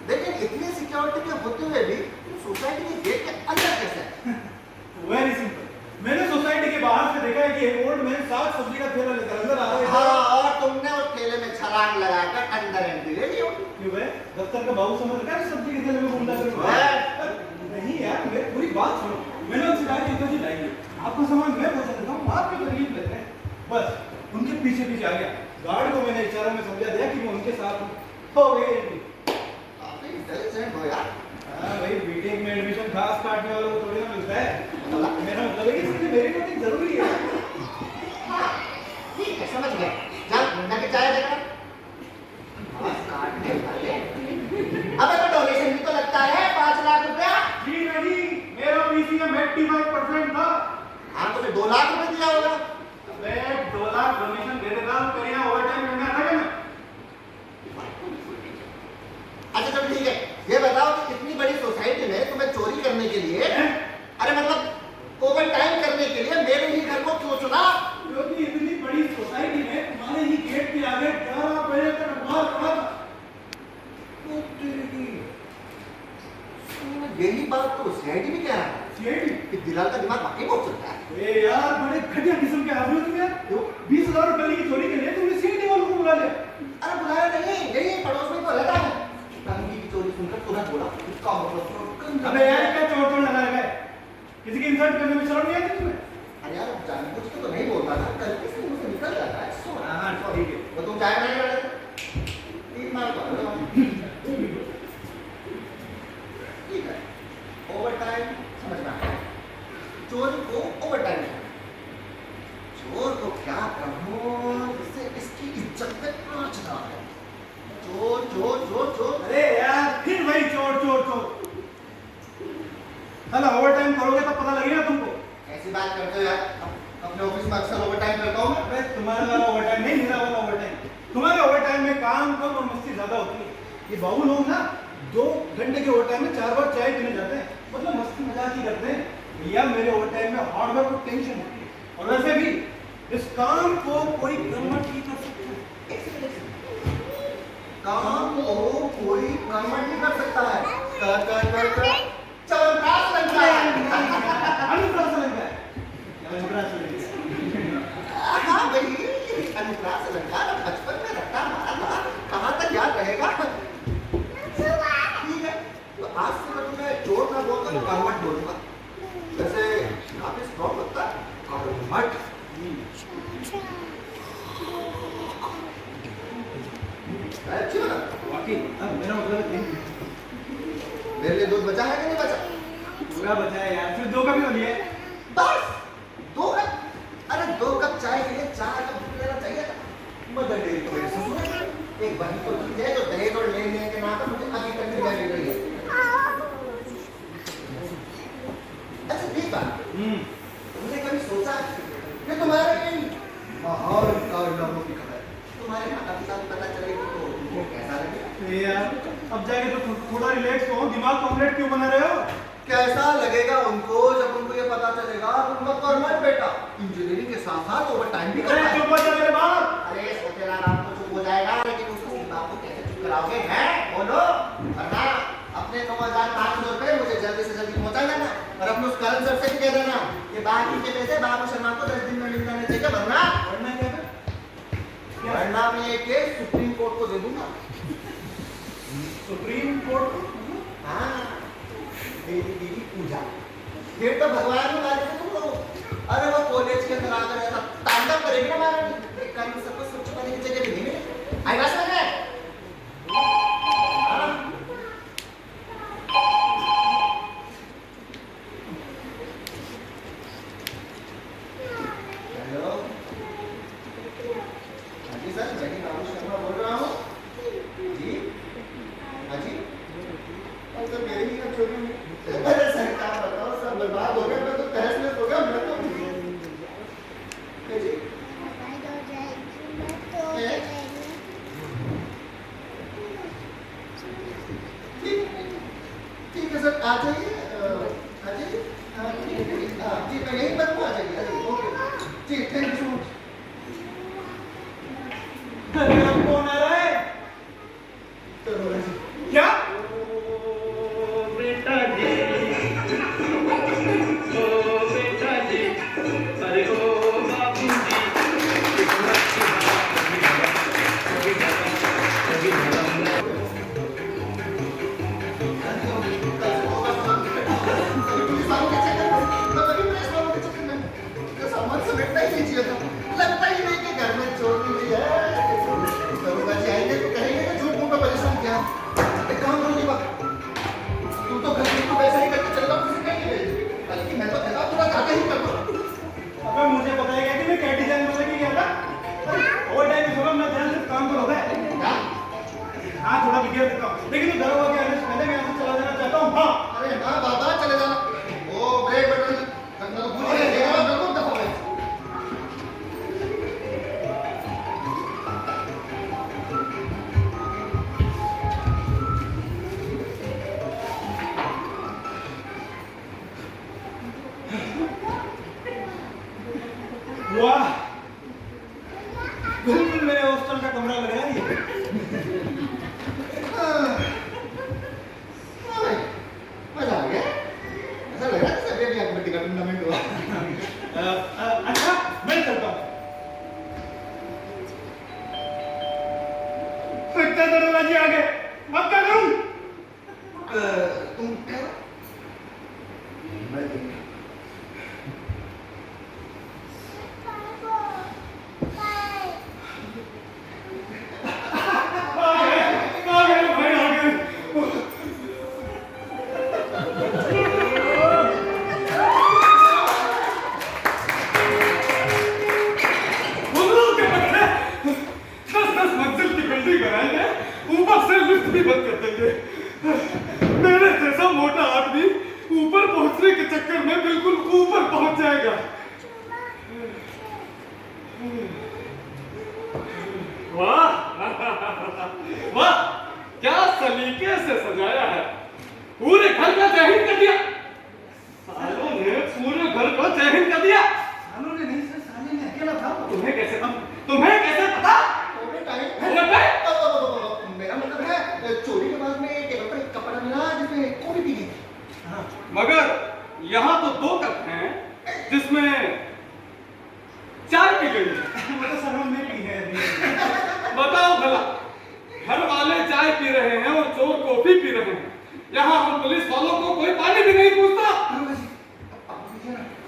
लेकिन इतनी सिक्योरिटी के होते हुए भी सोसाइटी के गेट के अंदर कैसे? वेरी सिंपल, मैंने सोसाइटी के बाहर से देखा है कि एक ओल्ड मैन साग सब्जी का ठेला लेकर अंदर आ रहा है। हाँ, और तुमने उस ठेले में छलांग लगाकर अंदर एंट्री ले ली होगी। क्यों भाई, दफ्तर का बाबू समझ रखा है सब्जी के ठेले में घूमता है? नहीं यार, मेरी पूरी बात सुनो। मैंने उनसे कहा कि इधर ही लाइए, आपका सामान मैं पहुंचा देता हूँ, आप क्यों तकलीफ लेते हैं। बस उनके पीछे पीछे आ गया। गार्ड को मैंने इशारों में समझा दिया कि मैं उनके साथ हूँ। हो गई एंट्री। काफी इंटेलिजेंट हो यार। हाँ भाई, बीटेक में एडमिशन घास काटने वालों को थोड़ी ना मिलता है। मेरा मतलब है कि इसके लिए मेरी नोटिंग जरूरी है। हाँ, ठीक है, समझ गया। चल जाके चाय देकर। घास काटने वाले। अबे तो डोनेशन भी तो लगता है 5 लाख रुपया। जी नहीं, मेरा पीसी का 85% था। हाँ तो फिर 2 लाख रुपए दिया होगा। अबे 2 लाख डोनेशन दे देता हूँ, तेरे यहाँ ओवर टाइम करना था क्या मैं? अच्छा चलो ठीक है, ये बताओ कि इतनी बड़ी सोसाइटी में तुम्हें चोरी करने के लिए, अरे मतलब ओवर टाइम करने के लिए मेरे ही घर को क्यों चुना? क्योंकि इतनी बड़ी सोसाइटी में तुम्हारे ही गेट के आगे 11 बजे तक अखबार पढ़ा था। यही बात तो सीआईडी भी कह रहा है कि दिलाल का दिमाग वाकई बहुत चलता है। ए यार, बड़े घटिया किस्म के आदमी हो तुम यार। 20,000 रुपए की चोरी के लिए तुमने सीआईडी वालों को बुला लिया। अरे बुलाया नहीं, यही पड़ोस में तो रहता है। कंगी की चोरी सुनकर तुरंत बोला, इसका मतलब। अबे यार, क्या चोर चोर लगा रखा है? किसी की इंसल्ट करने में शर्म नहीं आती तुम्हें? अरे यार जानबूझ के तो नहीं बोलता था, गलती से मुंह से निकल जाता है। हाँ ठीक है। तो तुम चाय बनाने वाले थे? 3 मार दो। ठीक है, ओवर टाइम समझ में आया। चोरी को ओवर टाइम करना, चोर को क्या कहूँ जिससे इसकी इज्जत में आंच ना आए। चोर चोर चोर चोर। अरे यार, फिर वही चोर चोर चोर। चलो ओवर टाइम करोगे तब पता लगेगा तुमको। ऐसी बात करते हो यार, अपने ऑफिस में अक्सर ओवर टाइम करता हूँ मैं। अबे तुम्हारा वाला ओवर टाइम नहीं, मेरा वाला ओवर टाइम। तुम्हारे ओवर टाइम में काम कम और मस्ती ज्यादा होती है। ये बाबू लोग ना 2 घंटे के ओवर टाइम में 4 बार चाय पीने जाते हैं, मतलब मस्ती मजाक ही करते हैं। भैया मेरे ओवर टाइम में हार्ड वर्क और टेंशन होती है। और वैसे भी इस काम को कोई गवर्नमेंट नहीं कर सकता। काम को कोई गवर्नमेंट नहीं कर सकता है। कर चवनप्राश लग गया है। अनुप्रास लग गया है। अनुप्रास लग गया। हाँ भाई, अनुप्रास लग गया ना, बचपन में रट्टा मारा था, कहाँ तक याद रहेगा? ठीक है, तो आज से मैं तुम्हें चोर ना बोलकर कर्मठ बोलूंगा। वैसे काफी स्ट्रॉन्ग लगता है कर्मठ। अच्छी बना। बाकी अब मेरा मतलब है मेरे लिए दूध बचा है कि नहीं बचा? पूरा बचा है यार, फिर 2 कप ही हो लिए। बस 2 कप? अरे 2 कप चाय के लिए 4 कप दूध लेना चाहिए था। मदर डेयरी तो मेरे ससुर है। एक बहन तो ठीक है जो दहेज और लेने के नाम पर मुझे अभी तक नहीं मिल रही है। अच्छा ठीक बात, तुमने कभी सोचा कि तुम्हारे इन महान कारनामों की खबर तुम्हारे माता पिता को पता चलेगी तो तुमको कैसा लगेगा? यार अब जाके तो थोड़ा रिलैक्स हो, दिमाग को ऑमलेट क्यों बना रहे हो? कैसा लगेगा उनको जब उनको ये पता चलेगा कि उनका परमानेंट बेटा इंजीनियरिंग के साथ साथ ओवर टाइम भी कर रहा है। चुप हो जा मेरे बाप। अरे सोचेला राम तो चुप हो जाएगा, लेकिन उसको बाप को कैसे चुप कराओगे? हैं बोलो। वरना अपने 9,500 रुपए मुझे जल्दी से जल्दी पहुंचा देना और अपने उस करण सर से भी कह देना कि बाकी के पैसे बाबू शर्मा को 10 दिन में मिल जाने चाहिए, वरना वरना मैं ये केस सुप्रीम कोर्ट को दे दूंगा। Supreme court? हाँ, देवी देवी पूजा फिर तो भगवान में मारे तुम लोग। अरे वो कॉलेज के अंदर आकर ऐसा तांडव करेगी ना महारानी, एक काम सबको स्वच्छ करने की जगह भी नहीं मिले। आई बात समझ में? हेलो, हाँ जी सर, मैं बाबू शर्मा बोल रहा हूँ जी। हाँ जी, और सर मेरे ही का चोरी हुई। अरे सर क्या बताओ, सब बर्बाद हो गया, मैं तो तहस-नहस हो गया, मैं तो जी ठीक है सर, आ जाइए, आ जाइए। हाँ ठीक है, हाँ जी मैं यहीं पर हूँ, आ जाइए, आ जाइए, ओके जी, थैंक यू सो मच। अरे अब कौन आ रहा है? क्या? बेटा जी, ओ बेटा जी, अरे ओ बाबू जी, लगता ही नहीं कि घर में चोरी हुई है। दरोगा जी आएंगे तो कहेंगे कि झूठ मूठ में परेशान किया। एक काम करो दीपक, तू तो घर में वैसा ही करके चल रहा, किसी कहीं नहीं, बल्कि मैं तो कहता पूरा जाके ही कर दो। अबे मुझे पता है कि मैं क्या डिजाइन बोलने की गया था। ओवर टाइम सुबह मैं ध्यान से काम करो है। क्या? हाँ थोड़ा बिगड़ देता हूँ, लेकिन दरोगा के आदेश पहले मैं यहाँ से चला जाना चाहता हूँ। हाँ अरे हाँ बाबा चले जाना। वो ब्रेक बटन करना तो भूल गए, बिल्कुल दफा है। वाह, बिल्कुल मेरे हॉस्टल का कमरा लग रहा है ये। मजा आ गया, ऐसा लग रहा है जैसे अभी कबड्डी का टूर्नामेंट हुआ। अच्छा मैं चलता हूँ। लगता है दरोगा जी आ गए, अब क्या करूँ? तुम क्या? मैं आ गए भाई, आ गए। उल्लू के बच्चे 10-10 मंजिल की बिल्डिंग बनाएंगे, ऊपर से लिफ्ट भी बंद कर देंगे। मेरे जैसा मोटा आदमी ऊपर पहुंचने के चक्कर में बिल्कुल ऊपर पहुंच जाएगा। वाह वाह, क्या सलीके से सजाया है, पूरे घर का चयन कर दिया। सालों ने पूरे घर को चयन कर दिया। सालों ने नहीं सर, साले ने अकेला था। तुम्हें कैसे पता? थोड़े टाइम अरे भाई, मेरा मतलब है चोरी के बाद में टेबल पर एक कपड़ा मिला जिसमें कॉफी पी गई थी। मगर यहाँ तो 2 कप हैं जिसमें चाय पी गई है। मतलब सर हमने पी है अभी। बताओ भला, घर वाले चाय पी रहे हैं और चोर कॉफी पी रहे हैं, यहाँ हम पुलिस वालों को कोई पानी भी नहीं पूछता।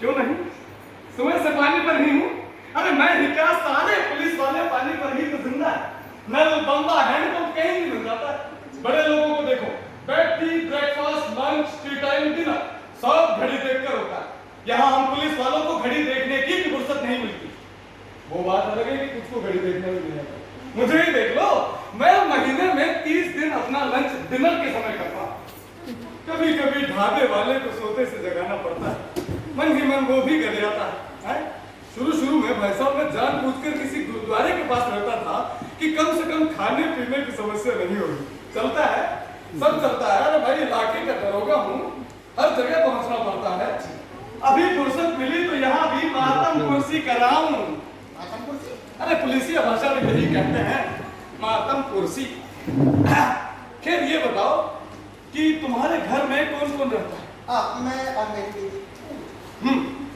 क्यों नहीं? सुबह से पानी पर ही हूँ। अरे मैं ही क्या, सारे पुलिस वाले पानी पर ही तो जिंदा है। नल, बम्बा, हैंडपंप कहीं नहीं मिल जाता। बड़े लोगों को देखो, bed, T, breakfast, lunch, T time, dinner सब घड़ी देखकर होता है। यहाँ हम पुलिस वालों को घड़ी देखने की भी फुर्सत नहीं मिलती। वो बात अलग है कि कुछ को घड़ी देखने में नहीं आता। मुझे ही देख लो, मैं महीने में 30 दिन अपना लंच डिनर के समय करता हूँ। कभी कभी ढाबे वाले को सोते से जगाना पड़ता है, मन ही मन वो भी कर जाता है। शुरू में भाई साहब मैं जानबूझकर किसी गुरुद्वारे के पास रहता था कि कम से कम खाने पीने की समस्या नहीं होगी। चलता है, सब चलता है। अरे भाई इलाके का दरोगा हूँ, हर जगह पहुंचना पड़ता है। अभी फुर्सत मिली तो यहाँ भी मातम कुर्सी कराऊं। मातम कुर्सी? अरे पुलिसिया भाषा में यही कहते हैं, मातम कुर्सी। खैर ये बताओ कि तुम्हारे घर में कौन कौन रहता है? मैं और मेरी बीवी।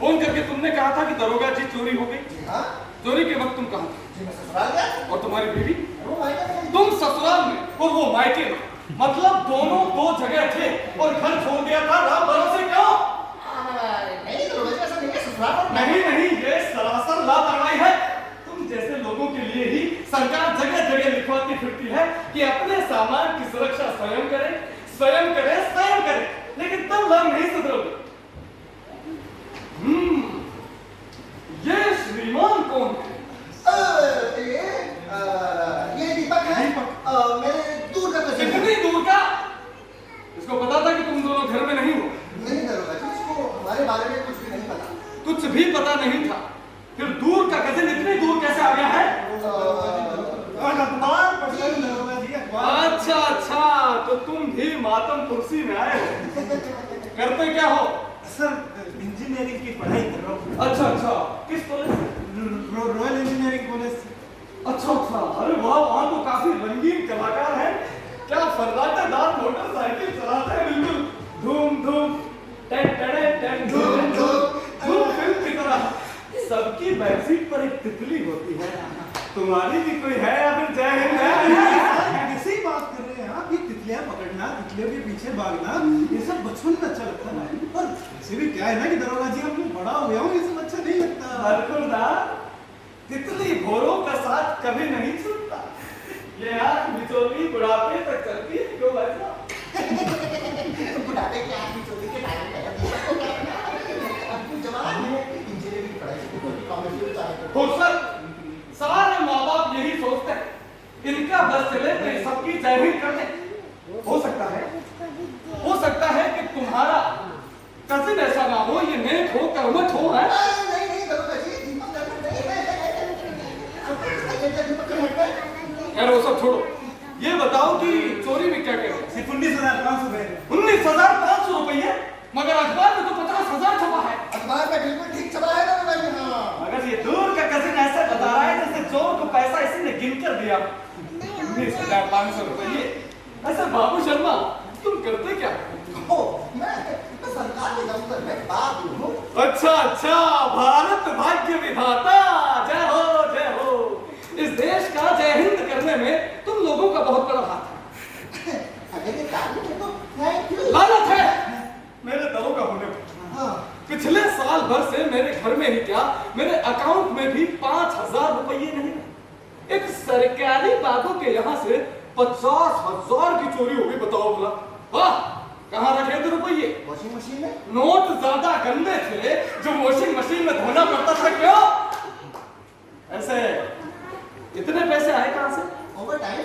फोन करके तुमने कहा था कि दरोगा जी चोरी हो गई। हाँ? चोरी के वक्त तुम कहाँ थे? जी मैं ससुराल गया। और तुम्हारी बीवी? वो मायके में। तुम ससुराल में और वो मायके में, मतलब दोनों दो जगह थे और घर छोड़ दिया था राम भरोसे क्यों? नहीं तो रोज ऐसा नहीं है, ससुराल में। नहीं, ये सरासर लापरवाही है। तुम जैसे लोगों के लिए ही सरकार जगह जगह लिखवाती फिरती है कि अपने सामान की सुरक्षा स्वयं करे, स्वयं करे, स्वयं करे, लेकिन तब लोग नहीं सुधरोगे। ये श्रीमान कौन है? ये दीपक है। मेरे दूर का कजिन है। कितनी दूर का? इसको पता था कि तुम दोनों घर में नहीं हो? नहीं दरोगा जी, इसको हमारे बारे में कुछ भी नहीं पता। कुछ भी पता नहीं था, फिर दूर का कजिन इतनी दूर कैसे आ गया है? अखबार पढ़ते हैं दरोगा जी, अखबार। अच्छा, तो तुम भी मातम कुर्सी में आए हो। करते क्या हो? सर इंजीनियरिंग की पढ़ाई कर रहा हूँ। अच्छा, किस कॉलेज से? रॉयल इंजीनियरिंग कॉलेज से। अच्छा, अरे वाह, वहाँ तो काफी रंगीन कलाकार हैं। क्या फर्राटेदार मोटरसाइकिल चलाते हैं, बिल्कुल धूम धूम धूम फिल्म की तरह। सबकी बैकसीट पर एक तितली होती है। तुम्हारी भी कोई है या फिर जय हिंद है? ऐसे ही बात कर रहे हैं आप। ये तितलियां पकड़ना, तितलियों के पीछे भागना, ये सब बचपन में अच्छा लगता है। और वैसे भी क्या है ना कि दरोगा जी, हम लोग बड़ा हो गया हूँ, ये सब अच्छा नहीं लगता। हरकुलदार, तितली भोरों का साथ कभी नहीं छूटता। ये आँख बिचौली बुढ़ापे तक चलती है, क्यों भाई साहब? बुढ़ापे के आदमी चोरी के टाइम पे दीपक को क्या पता? अब जवान है, इंजीनियरिंग की पढ़ाई से कोई कॉमेडी में जाए तो। सारे माँ बाप यही सोचते हैं, इनका बस चले तो ये सबकी जय हिंद कर दे। हो सकता है कि तुम्हारा कजिन ऐसा ना हो, ये नेक हो, कर्मठ हो, है? नहीं दरोगा जी, दीपक का नहीं है। यार वो सब छोड़ो, ये बताओ कि चोरी में क्या करो? सिर्फ 19,500 रुपए। 19,500 रुपये? मगर अखबार में तो 50,000 छपा है। अखबार में बिल्कुल ठीक छपा है दरोगा जी। हाँ। मगर ये दूर का कजिन ऐसा बता रहा है जैसे चोर को पैसा इसी ने गिन कर दिया। 19,500 रुपये। ऐसा बाबू शर्मा, तुम करते क्या? मैं सरकार के दफ्तर में बाबू हूँ। अच्छा, भारत भाग्य विधाता, जय हो जय हो। इस देश का जय हिंद करने में तुम लोगों का बहुत बड़ा हाथ है। अगर ये कार्य है तो थैंक यू। लानत है मेरे दरोगा होने पर। हाँ। पिछले साल भर से मेरे घर में ही क्या, मेरे अकाउंट में भी 5,000 रुपये नहीं है। एक सरकारी बाबू के यहाँ से 50,000 की चोरी हो गई। बताओ भला, वाह, कहाँ रखे थे रुपये? वॉशिंग मशीन में। नोट ज्यादा गंदे थे जो वॉशिंग मशीन में धोना पड़ता था। क्यों ऐसे? इतने पैसे आए कहाँ से? ओवरटाइम।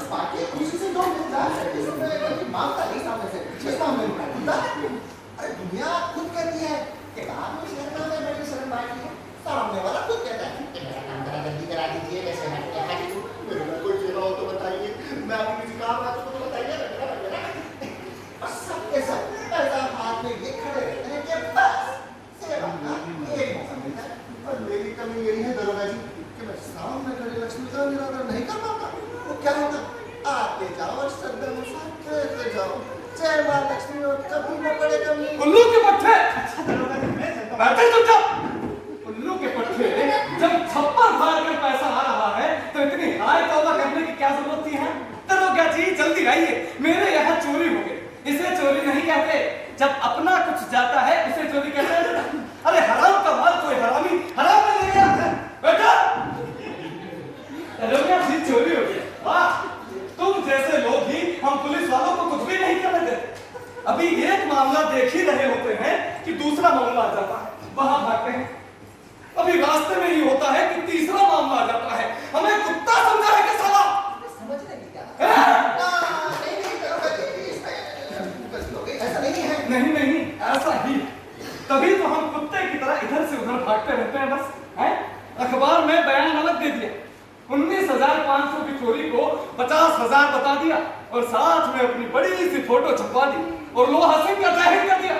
बाकी खुशी से लोग मिलता है, इसमें मांगता नहीं सामने से, जिसका हमने उठाया। अरे दुनिया खुद कहती है कि बाद में शर्मा में बड़ी शर्म बाकी है, सामने वाला खुद कहता है कि मेरा काम करा जल्दी करा दीजिए, वैसे मैं क्या करूँ? मेरे को कोई सेवा हो तो बताइए, मैं आपको किसी काम आता तो बताइए। बस सबके सब ऐसा हाथ में ये खड़े रहते हैं कि बस सेवा का एक मौका मिलता है। और मेरी कमी यही है दरोगा जी कि मैं सामने खड़े लक्ष्मी का निरादर नहीं कर पाता। वो क्या होता, आते जाओ और श्रद्धा से जाओ, जय मां लक्ष्मी और कभी न पड़े कमी। उल्लू के पट्टे, अच्छा दरोगा जी, मैं चलता हूँ। बैठे चुपचाप। उल्लू के पट्टे, जब छप्पर फाड़ कर पैसा आ रहा है तो इतनी हाय तौबा करने की क्या जरूरत थी? है दरोगा जी, जल्दी आइए, मेरे यहाँ चोरी हो गई। इसे चोरी नहीं कहते, जब अपना कुछ जाता है उसे चोरी कहते हैं। अरे हराम का माल कोई हरामी हराम में ले गया है। बेटा दरोगा जी, चोरी हो गई। वाह, तुम जैसे लोग ही हम पुलिस वालों को कुछ भी नहीं करने देते। अभी एक मामला देख ही रहे होते हैं कि दूसरा मामला आ जाता है, वहां भागते हैं। अभी रास्ते में ही होता है कि तीसरा मामला आ जाता है। हमें कुत्ता समझा है कि साला? समझने की क्या? नहीं दरोगा जी, इसमें गलती हो गई, ऐसा नहीं है। नहीं, ऐसा ही। तभी तो हम कुत्ते की तरह इधर से उधर भागते रहते हैं। बस है, अखबार में बयान अलग दे दिया, 19,000 1500 की चोरी को 50,000 बता दिया और साथ में अपनी बड़ी सी फोटो छपवा दी और लोहा सिंह का जाहिर कर दिया।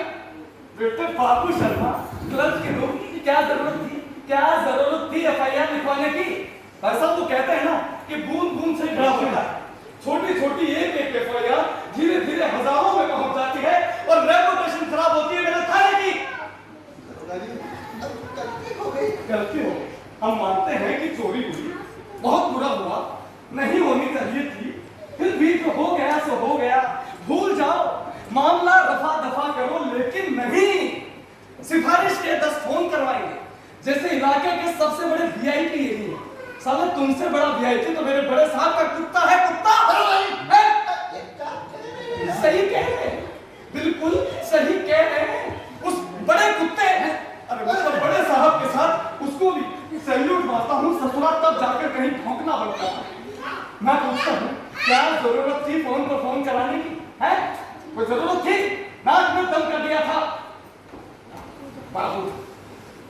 बेटे बाबू शर्मा, क्लब के लोग की क्या जरूरत थी एफआईआर लिखवाने की? ऐसा तो कहते हैं ना कि बूंद बूंद से घड़ा भरता है। छोटी छोटी एक एफआईआर धीरे धीरे हजारों में पहुंच जाती है और रेपुटेशन खराब होती है मेरे थाने की। गलती हो गई। हम मानते हैं कि चोरी हुई, बहुत बुरा हुआ, नहीं होनी चाहिए थी, फिर भी जो हो गया सो हो गया, भूल जाओ, मामला रफा दफा करो। लेकिन नहीं, सिफारिश के 10 फोन करवाएंगे। जैसे इलाके के सबसे बड़े वीआईपी यही है। साला तुमसे बड़ा वीआईपी तो मेरे बड़े साहब का कुत्ता है, कुत्ता। सही कह रहे हैं, बिल्कुल सही कह रहे हैं। उस बड़े कुत्ते, अरे मतलब बड़े साहब के साथ उसको भी सैल्यूट मारता हूँ। ससुरा तब जाकर कहीं भौंकना बनता है। मैं पूछता हूँ, क्या जरूरत थी फोन पर फोन कराने की? है कोई जरूरत थी? नाक में दम कर दिया था बाबू।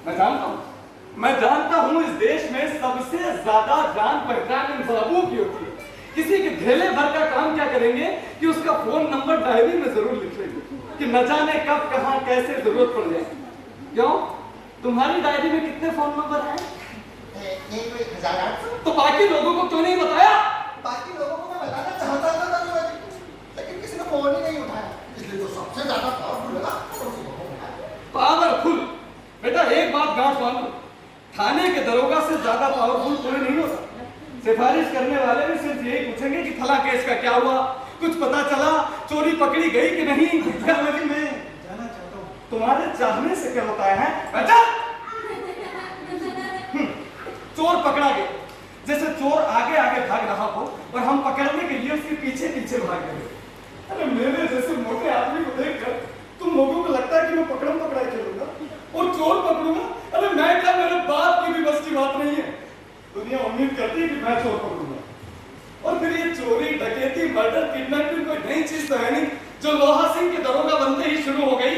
मैं जानता हूँ इस देश में सबसे ज्यादा जान पहचान इन बाबू की होती है। किसी के घेले भर का काम क्या करेंगे कि उसका फोन नंबर डायरी में जरूर लिख लेंगे कि न जाने कब कहां कैसे जरूरत पड़ जाए। क्यों, तुम्हारी डायरी में कितने फोन नंबर हैं? 1800। तो बाकी लोगों को क्यों नहीं बताया? बाकी लोगों को मैं बताना चाहता था लेकिन किसी ने फोन ही नहीं उठाया, इसलिए जो सबसे ज्यादा पावरफुल लगा पावरफुल। बेटा एक बात गांठ बांध लो, थाने के दरोगा से ज्यादा पावरफुल कोई नहीं हो सकता। सिफारिश करने वाले भी सिर्फ यही पूछेंगे कि फला केस का क्या हुआ, कुछ पता चला, चोरी पकड़ी गई कि नहीं। मैं जाना चाहता हूँ। तुम्हारे चाहने से क्या होता है? बेटा चोर पकड़ा गया, जैसे चोर आगे आगे भाग रहा हो और हम पकड़ने के लिए उसके पीछे पीछे भाग रहे। अरे मेरे जैसे मोटे आदमी को देखकर तुम लोगों को लगता है कि मैं पकड़म पकड़ाई चलूंगा और चोर पकड़ूंगा? अरे मैं क्या, मेरे बाप की भी बस की बात नहीं है। दुनिया उम्मीद करती है कि मैं चोर पकड़ूंगा और फिर ये चोरी, डकैती, मर्डर, किडनैपिंग कोई नई चीज तो है नहीं जो लोहा सिंह के दरोगा बनते ही शुरू हो गई।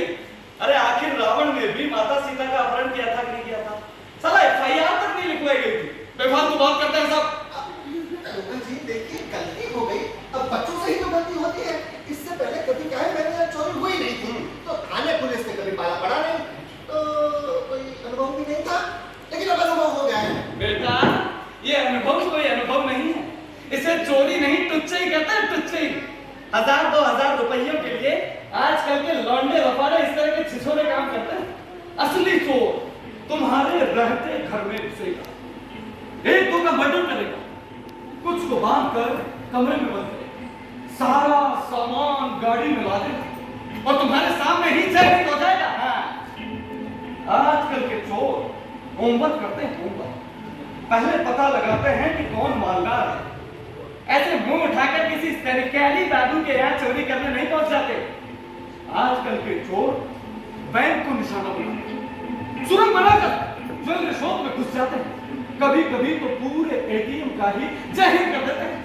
अरे आखिर रावण ने भी माता सीता का अपहरण किया था कि नहीं किया था? साला एफआईआर तक नहीं लिखवाई गई थी। बेफालतू बात करते हैं सब। जी देखिए, गलती हो गई, अब बच्चों से ही तो गलती होती है। इससे पहले कभी क्या है, मेरे यहाँ चोरी हुई नहीं थी तो थाने पुलिस ने कभी पाला पड़ा नहीं, तो कोई अनुभव भी नहीं था, लेकिन अब अनुभव हो गया है। बेटा ये अनुभव कोई अनुभव नहीं है, इसे चोरी नहीं टुच्चे ही कहते हैं, टुच्चे ही। 1000-2000 रुपयों के लिए आजकल के लौंडे रफाड़े इस तरह के छिछोरे काम करते हैं। असली चोर तुम्हारे रहते घर में घुसेगा, एक दो का मर्डर करेगा, कुछ को बांध कर कमरे में बंद करेगा, सारा सामान गाड़ी में ला देगा और तुम्हारे सामने ही चेक हो जाएगा। आजकल के चोर होमवर्क करते हैं, होमवर्क पहले पता लगाते हैं कि कौन मालदार है। ऐसे मुंह उठाकर किसी सरकारी बाबू के यहाँ चोरी करने नहीं पहुंच जाते। आजकल के चोर बैंक को निशाना बनाते, सुरंग बनाकर ज्वेलरी शॉप में घुस जाते हैं, कभी कभी तो पूरे एटीएम का ही जहर कर देते हैं।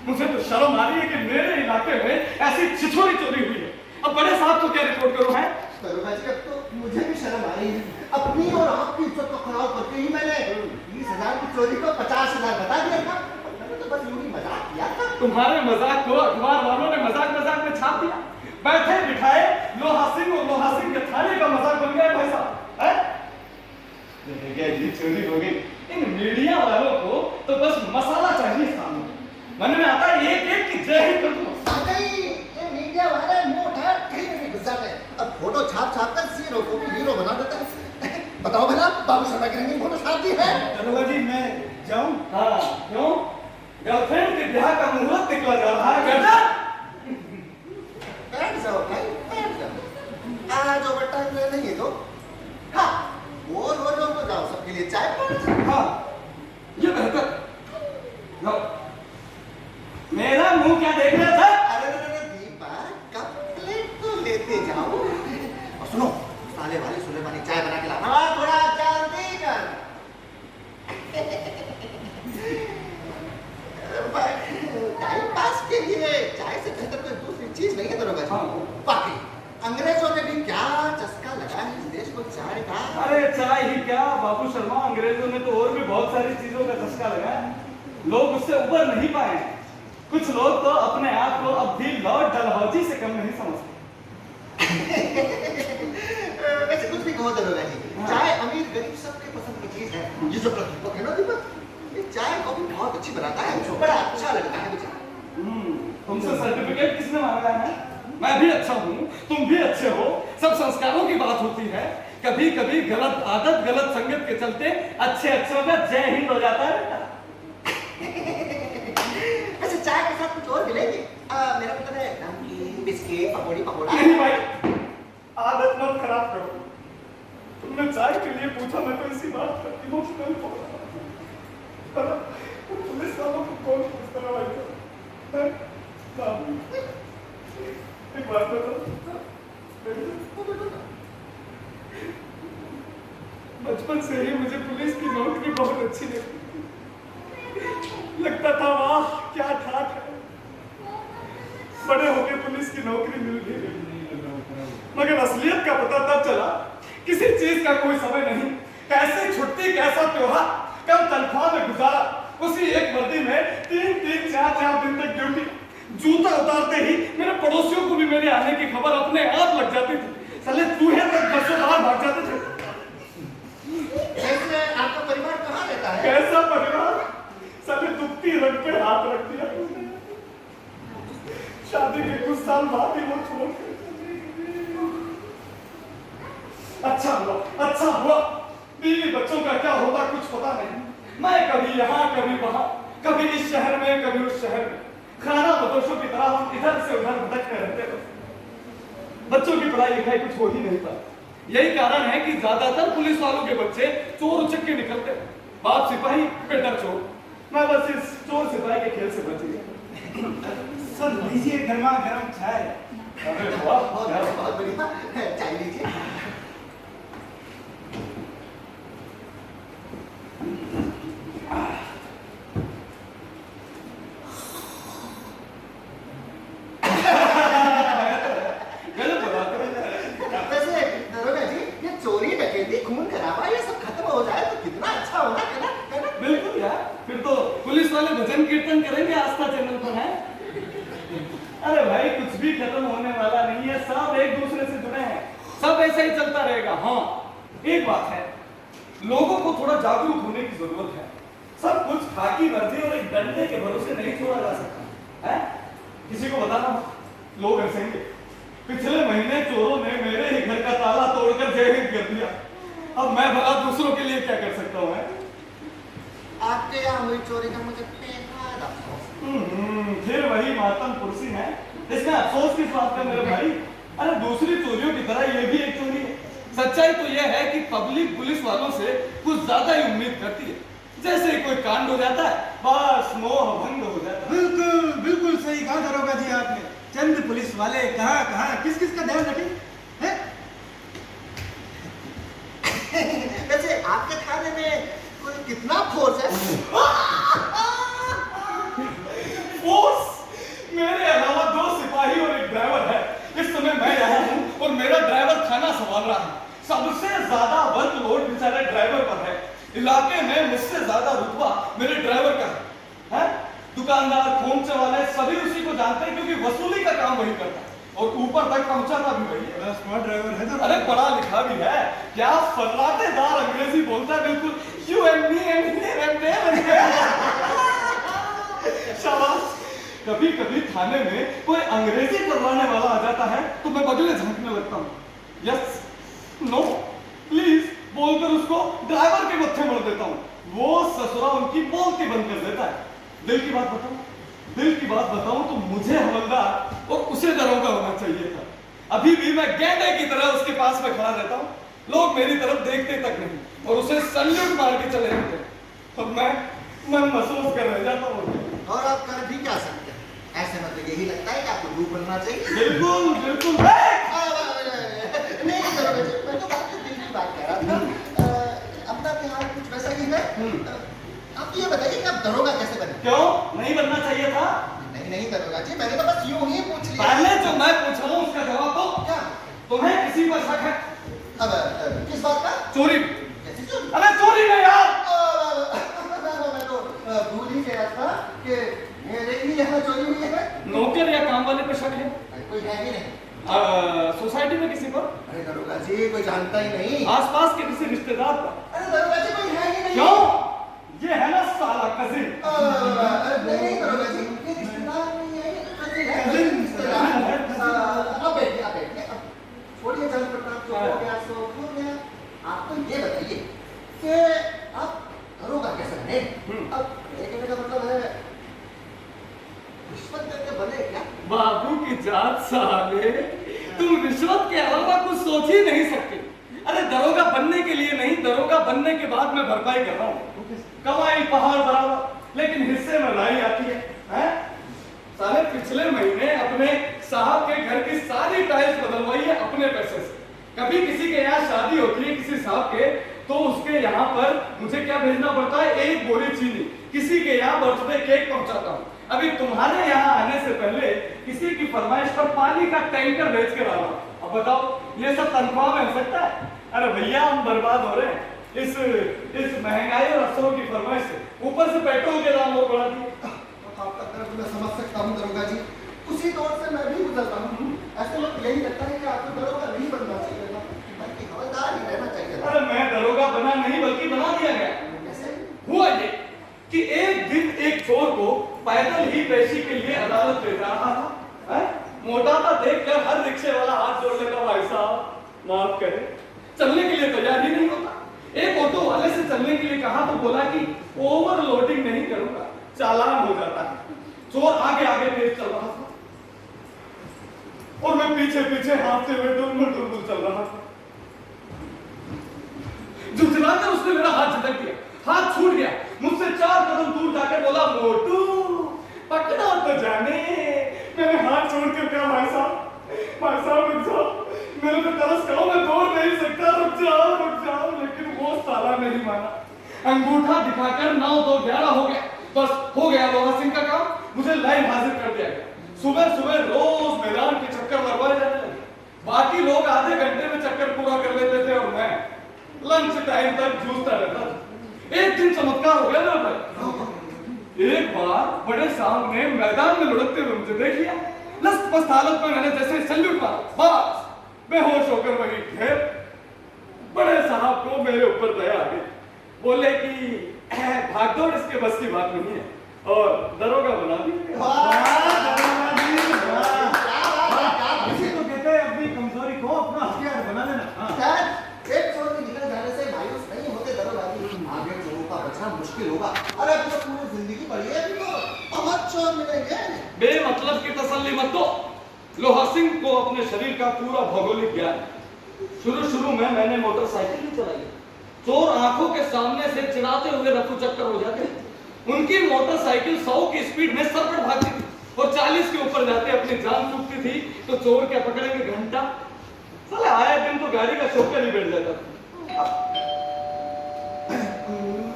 मुझे तो शर्म आ रही है कि मेरे इलाके में ऐसी छिछोरी चोरी हुई है। अब बड़े साहब को क्या रिपोर्ट करूं? है दरोगा जी, अब तो मुझे भी शर्म आ रही है। अपनी और आपकी इज्जत को खराब करके ही मैंने 20,000 की चोरी को 50,000 बता दिया था। मैंने तो बस यूं ही मजाक किया था। तुम्हारे मजाक को अखबार वालों ने मजाक मजाक में छाप दिया। बैठे बिठाए लोहा सिंह और लोहा सिंह के थाने का मजाक बन गया भाई साहब। जी चोरी हो गई। इन मीडिया वालों को तो बस मसाला चाहिए सामने, मन में आता है एक एक की जय ही कर दूं। ये मीडिया वाले मुंह उठा कहीं नहीं घुस जाते, अब फोटो छाप छाप कर हीरो को भी हीरो बना देते हैं। बताओ भला, बाबू शर्मा की रंगीन फोटो छाप दी है। दरोगा जी मैं जाऊं? हाँ क्यों, गर्लफ्रेंड के ब्याह का मुहूर्त निकला जा रहा है। बेटा बैठ जाओ भाई, बैठ जाओ। आज ओवर टाइम ले लेंगे तो हाँ, वो रोज को जाओ, सबके लिए चाय पानी। हाँ ये बेहतर। लो मेरा मुंह क्या देख रहा था? अरे दीपक, कप प्लेट तो लेते जाओ। और सुनो, साले वाली सुले वाली चाय बना के लाना, थोड़ा जल्दी कर। टाइम पास के लिए चाय से बेहतर कोई दूसरी चीज नहीं है दरोगा जी। बाकी अंग्रेजों ने भी क्या चस्का लगाया इस देश को चाय का। अरे चाय ही क्या बाबू शर्मा, अंग्रेजों ने तो और भी बहुत सारी चीजों का चस्का लगाया। लोग उससे उबर नहीं पाए हैं। कुछ लोग तो अपने आप को अब भी लॉर्ड डलहौजी से कम नहीं समझते। वैसे कुछ भी कहो दरोगा जी, चाय अमीर गरीब सबके पसंद की चीज है। ये जो दीपक है ना दीपक, ये चाय कॉफी बहुत अच्छी बनाता है, बड़ा अच्छा लगता है बेचारा। तुमसे सर्टिफिकेट किसने मांगा है? मैं भी अच्छा हूँ, तुम भी अच्छे हो, सब संस्कारों की बात होती है। कभी कभी गलत आदत गलत संगत के चलते अच्छे अच्छों का जय हिंद हो जाता है। वैसे चाय के साथ कुछ और मिलेंगे? मेरा मतलब है नमकीन, बिस्किट, पकौड़ी, पकौड़ा। नहीं भाई, आदत मत खराब करो। तुमने चाय के लिए पूछा, मैं तो इसी बात पर इमोशनल हो रहा हूं। पुलिस वालों को कौन पूछता है भाई? एक बात बताओ, बचपन से ही मुझे पुलिस की नौकरी बहुत अच्छी लगती। लगता था वाह क्या ठाठ है। बड़े होके पुलिस की नौकरी मिल गई, मगर असलियत का पता तब चला किसी चीज का कोई समय नहीं, कैसे छुट्टी कैसा त्योहार, कब तनख्वाह में गुजारा। उसी एक वर्दी में 3-3, 4-4 दिन तक ड्यूटी। जूता उतारते ही मेरे पड़ोसियों को भी मेरे आने की खबर अपने आप लग जाती थी। साले चूहे तक बसों बाहर भाग जाते थे। वैसे आपका परिवार कहाँ रहता है? कैसा परिवार? साले दुखती रग पे हाथ रख दिया। शादी के कुछ साल बाद ही वो छोड़ गए। अच्छा हुआ। बीवी बच्चों का क्या होता कुछ पता नहीं। मैं कभी यहाँ कभी वहाँ, कभी इस शहर में कभी उस शहर में, खाना बदोशों की तरह हम इधर से उधर भटकते रहते थे। बच्चों की पढ़ाई लिखाई कुछ हो ही नहीं पाती। यही कारण है कि ज्यादातर पुलिस वालों के बच्चे चोर उचक्के निकलते हैं। बाप सिपाही, बेटा चोर। मैं बस इस चोर सिपाही के खेल से बच गया। सर लीजिए गर्मा गर्म चाय। अरे वाह, बहुत बढ़िया, चाय लीजिए। वैसे दरोगा जी, ये चोरी डकैती खून खराबा ये सब खत्म हो जाए तो कितना अच्छा होगा, है ना? बिल्कुल यार, फिर तो पुलिस वाले भजन कीर्तन करेंगे आस्था चैनल पर है। अरे भाई कुछ भी खत्म होने वाला नहीं है, सब एक दूसरे से जुड़े हैं, सब ऐसा ही चलता रहेगा। हाँ एक बात है, लोगों को थोड़ा जागरूक होने की जरूरत है। सब कुछ खाकी वर्दी और एक डंडे के भरोसे नहीं छोड़ा जा सकता है। किसी को बताना लोग हंसेंगे। पिछले महीने चोरों ने मेरे ही घर का ताला तोड़कर जय हिंद कर दिया। अब मैं भला दूसरों के लिए क्या कर सकता हूँ? आपके यहाँ हुई चोरी का मुझे बेहद अफसोस। फिर वही मातम कुर्सी है। इसमें अफसोस किस बात का मेरे भाई? अरे दूसरी चोरियों की तरह ये भी एक चोरी है। सच्चाई तो यह है कि पब्लिक पुलिस वालों से कुछ ज्यादा ही उम्मीद करती है। जैसे ही कोई कांड हो जाता है बस मोह भंग हो जाता है। बिल्कुल बिल्कुल सही कहा दरोगा जी आपने। चंद पुलिस वाले कहाँ किस किस का ध्यान रखें? वैसे आपके थाने में कोई कितना फोर्स है? फोर्स? मेरे अलावा 2 सिपाही और एक ड्राइवर है। इस समय मैं यहाँ हूँ और मेरा ड्राइवर खाना संभाल रहा है। सबसे ज्यादा वर्कलोड बेचारे ड्राइवर पर है। इलाके में मुझसे ज्यादा रुतबा मेरे ड्राइवर का है। दुकानदार, खोमचे वाले सभी उसी को जानते हैं क्योंकि वसूली का काम वही करता है और ऊपर तक पहुंचाता भी वही है। स्मार्ट ड्राइवर है तो। अरे पढ़ा लिखा भी है, क्या फर्राटेदार अंग्रेजी बोलता है, बिल्कुल you and me and here and there. शाबाश। कभी कभी थाने में कोई अंग्रेजी करवाने वाला आ जाता है तो मैं बगले झांकने लगता हूँ। यस, नो, प्लीज बोलकर उसको ड्राइवर के मत्थे मर देता हूँ। वो ससुरा उनकी बोलती बंद कर देता है। दिल की बात बताऊं तो मुझे हवलदार और उसे दरोगा होना चाहिए था। अभी भी मैं गैंडे की तरह उसके पास में खड़ा रहता हूँ। लोग मेरी तरफ देखते तक नहीं और उसे सल्यूट मार के चले जाते हैं। अब मैं महसूस कर रह जाता हूँ। और आप कर भी क्या सकते हैं? ऐसे मतलब यही लगता है कि आपको ग्रुप बनना चाहिए। बिल्कुल बिल्कुल। नहीं दरोगा जी, मैं तो आपके दिल की बात कर रहा था। अपना बिहार कुछ वैसा ही है। आप ये बताइए कि आप दरोगा कैसे बने? क्यों नहीं बनना चाहिए था? नहीं दरोगा जी, मैंने तो बस यूं ही पूछ लिया। पहले जो मैं पूछ रहा हूँ उसका जवाब दो। क्या? तुम्हें किसी पर शक है? अब किस बात का? चोरी। कैसी चोरी? अरे चोरी नहीं यार। मैं तो भूल ही गया था। कि मेरे ही यहाँ चोरी हुई है? नौकर या काम वाले पे शक है? कोई है ही नहीं। सोसाइटी में किसी पर? अरे दरोगा जी कोई जानता ही नहीं। आसपास के किसी रिश्तेदार पर? अरे दरोगा जी कोई है ही नहीं। क्यों? ये है ना साला कजिन। नहीं दरोगा जी, ये रिश्तेदार नहीं है, ये कजिन है। रिश्तेदार है। अब बैठिए, आप बैठिए। अब छोड़िए जान प्रताप, जो हो गया सो हो गया। आप तो ये बताइए कि आप दरोगा कैसे बने? अब ये कहने का मतलब है रिश्वत देके बने क्या? बाबू की जात साले, तुम रिश्वत के अलावा कुछ सोच ही नहीं सकते। अरे दरोगा बनने के लिए नहीं, दरोगा बनने के बाद मैं भरपाई कर रहा हूँ। कमाई पहाड़ बराबर, लेकिन हिस्से में राई आती है, हैं? साले पिछले महीने अपने साहब के घर की सारी टाइल्स बदलवाई है अपने पैसे से। कभी किसी के यहाँ शादी होती है किसी साहब के, तो उसके यहाँ पर मुझे क्या भेजना पड़ता है? एक बोरी चीनी। किसी के यहाँ बर्थडे केक पहुंचाता हूँ। अभी तुम्हारे यहाँ आने से पहले किसी की फरमाइश पर पानी का टैंकर बेच कर आ रहा हूँ। अब बताओ ये सब तनख्वाह में हो सकता है? अरे भैया हम बर्बाद हो रहे हैं इस महंगाई और अफसरों की फरमाइश से। ऊपर से पेट्रोल के दाम और बढ़ा दिए। आपका दर्द मैं समझ सकता हूँ दरोगा जी, उसी दौर से मैं भी गुजरता हूँ। ऐसे में यही लगता है कि आपको दरोगा नहीं बनना चाहिए था, बल्कि हवलदार ही रहना चाहिए था। अरे मैं दरोगा बना नहीं बल्कि बना दिया गया। कैसे? हुआ ये कि एक दिन एक चोर को पैदल ही पेशी के लिए अदालत ले जा रहा था। मोटापा देखकर हर रिक्शे वाला हाथ जोड़ लेगा, भाई साहब माफ करें, चलने के लिए तैयार ही नहीं होता। एक ऑटो वाले से चलने के लिए कहा तो बोला कि ओवरलोडिंग नहीं करूंगा, चालान हो जाता है। चोर आगे आगे तेज चल रहा था और मैं पीछे पीछे हाथते हुए डुलमुल चल रहा था। झुंझलाकर उसने मेरा हाथ झटक दिया, हाथ छूट गया। मुझसे 4 कदम दूर जाकर बोला, मोटू पकड़ा तो जाने। मैंने हाथ छोड़ के क्या, भाई साहब रुक जाओ, मेरे को तरस खाओ, मैं दौड़ नहीं सकता, रुक जाओ। लेकिन वो साला नहीं माना। अंगूठा दिखाकर 9-2-11 हो गया। बस हो गया लोहा सिंह का काम। मुझे लाइन हाजिर कर दिया गया। सुबह सुबह रोज मैदान के चक्कर लगवाए जाने लगे। बाकी लोग आधे घंटे में चक्कर पूरा कर लेते थे और मैं लंच टाइम तक जूझता रहता था। एक दिन चमत्कार हो गया मेरे भाई। एक बार बड़े साहब ने मैदान में लुढ़कते हुए मुझे देख लिया। लस्त पस्त हालत में मैंने जैसे सैल्यूट मारा, बस बेहोश होकर वहीं ढेर। बड़े साहब को मेरे ऊपर दया आ गई। बोले कि भागदौड़ इसके बस की बात नहीं है और दरोगा बना दी। इसी को कहते हैं अपनी कमजोरी को अपना हथियार बना लेना। एक चोर के निकल जाने से मायूस नहीं होते दरोगा जी। आगे चोरों का बचना मुश्किल होगा। अरे अभी तो पूरी जिंदगी पड़ी है, अभी तो बहुत चोर मिलेंगे। बेमतलब की तसल्ली मत दो। लोहा सिंह को अपने शरीर का पूरा भौगोलिक ज्ञान। शुरू में मैंने मोटरसाइकिल भी चलाई। चोर आंखों के सामने से चिढ़ाते हुए रफू चक्कर हो जाते। उनकी मोटरसाइकिल 100 की स्पीड में सर पर भागती थी और 40 के ऊपर जाते अपनी जान चूकती थी। तो चोर क्या पकड़ेंगे घंटा? साले आए दिन तो गाड़ी का शोकर ही बैठ जाता था।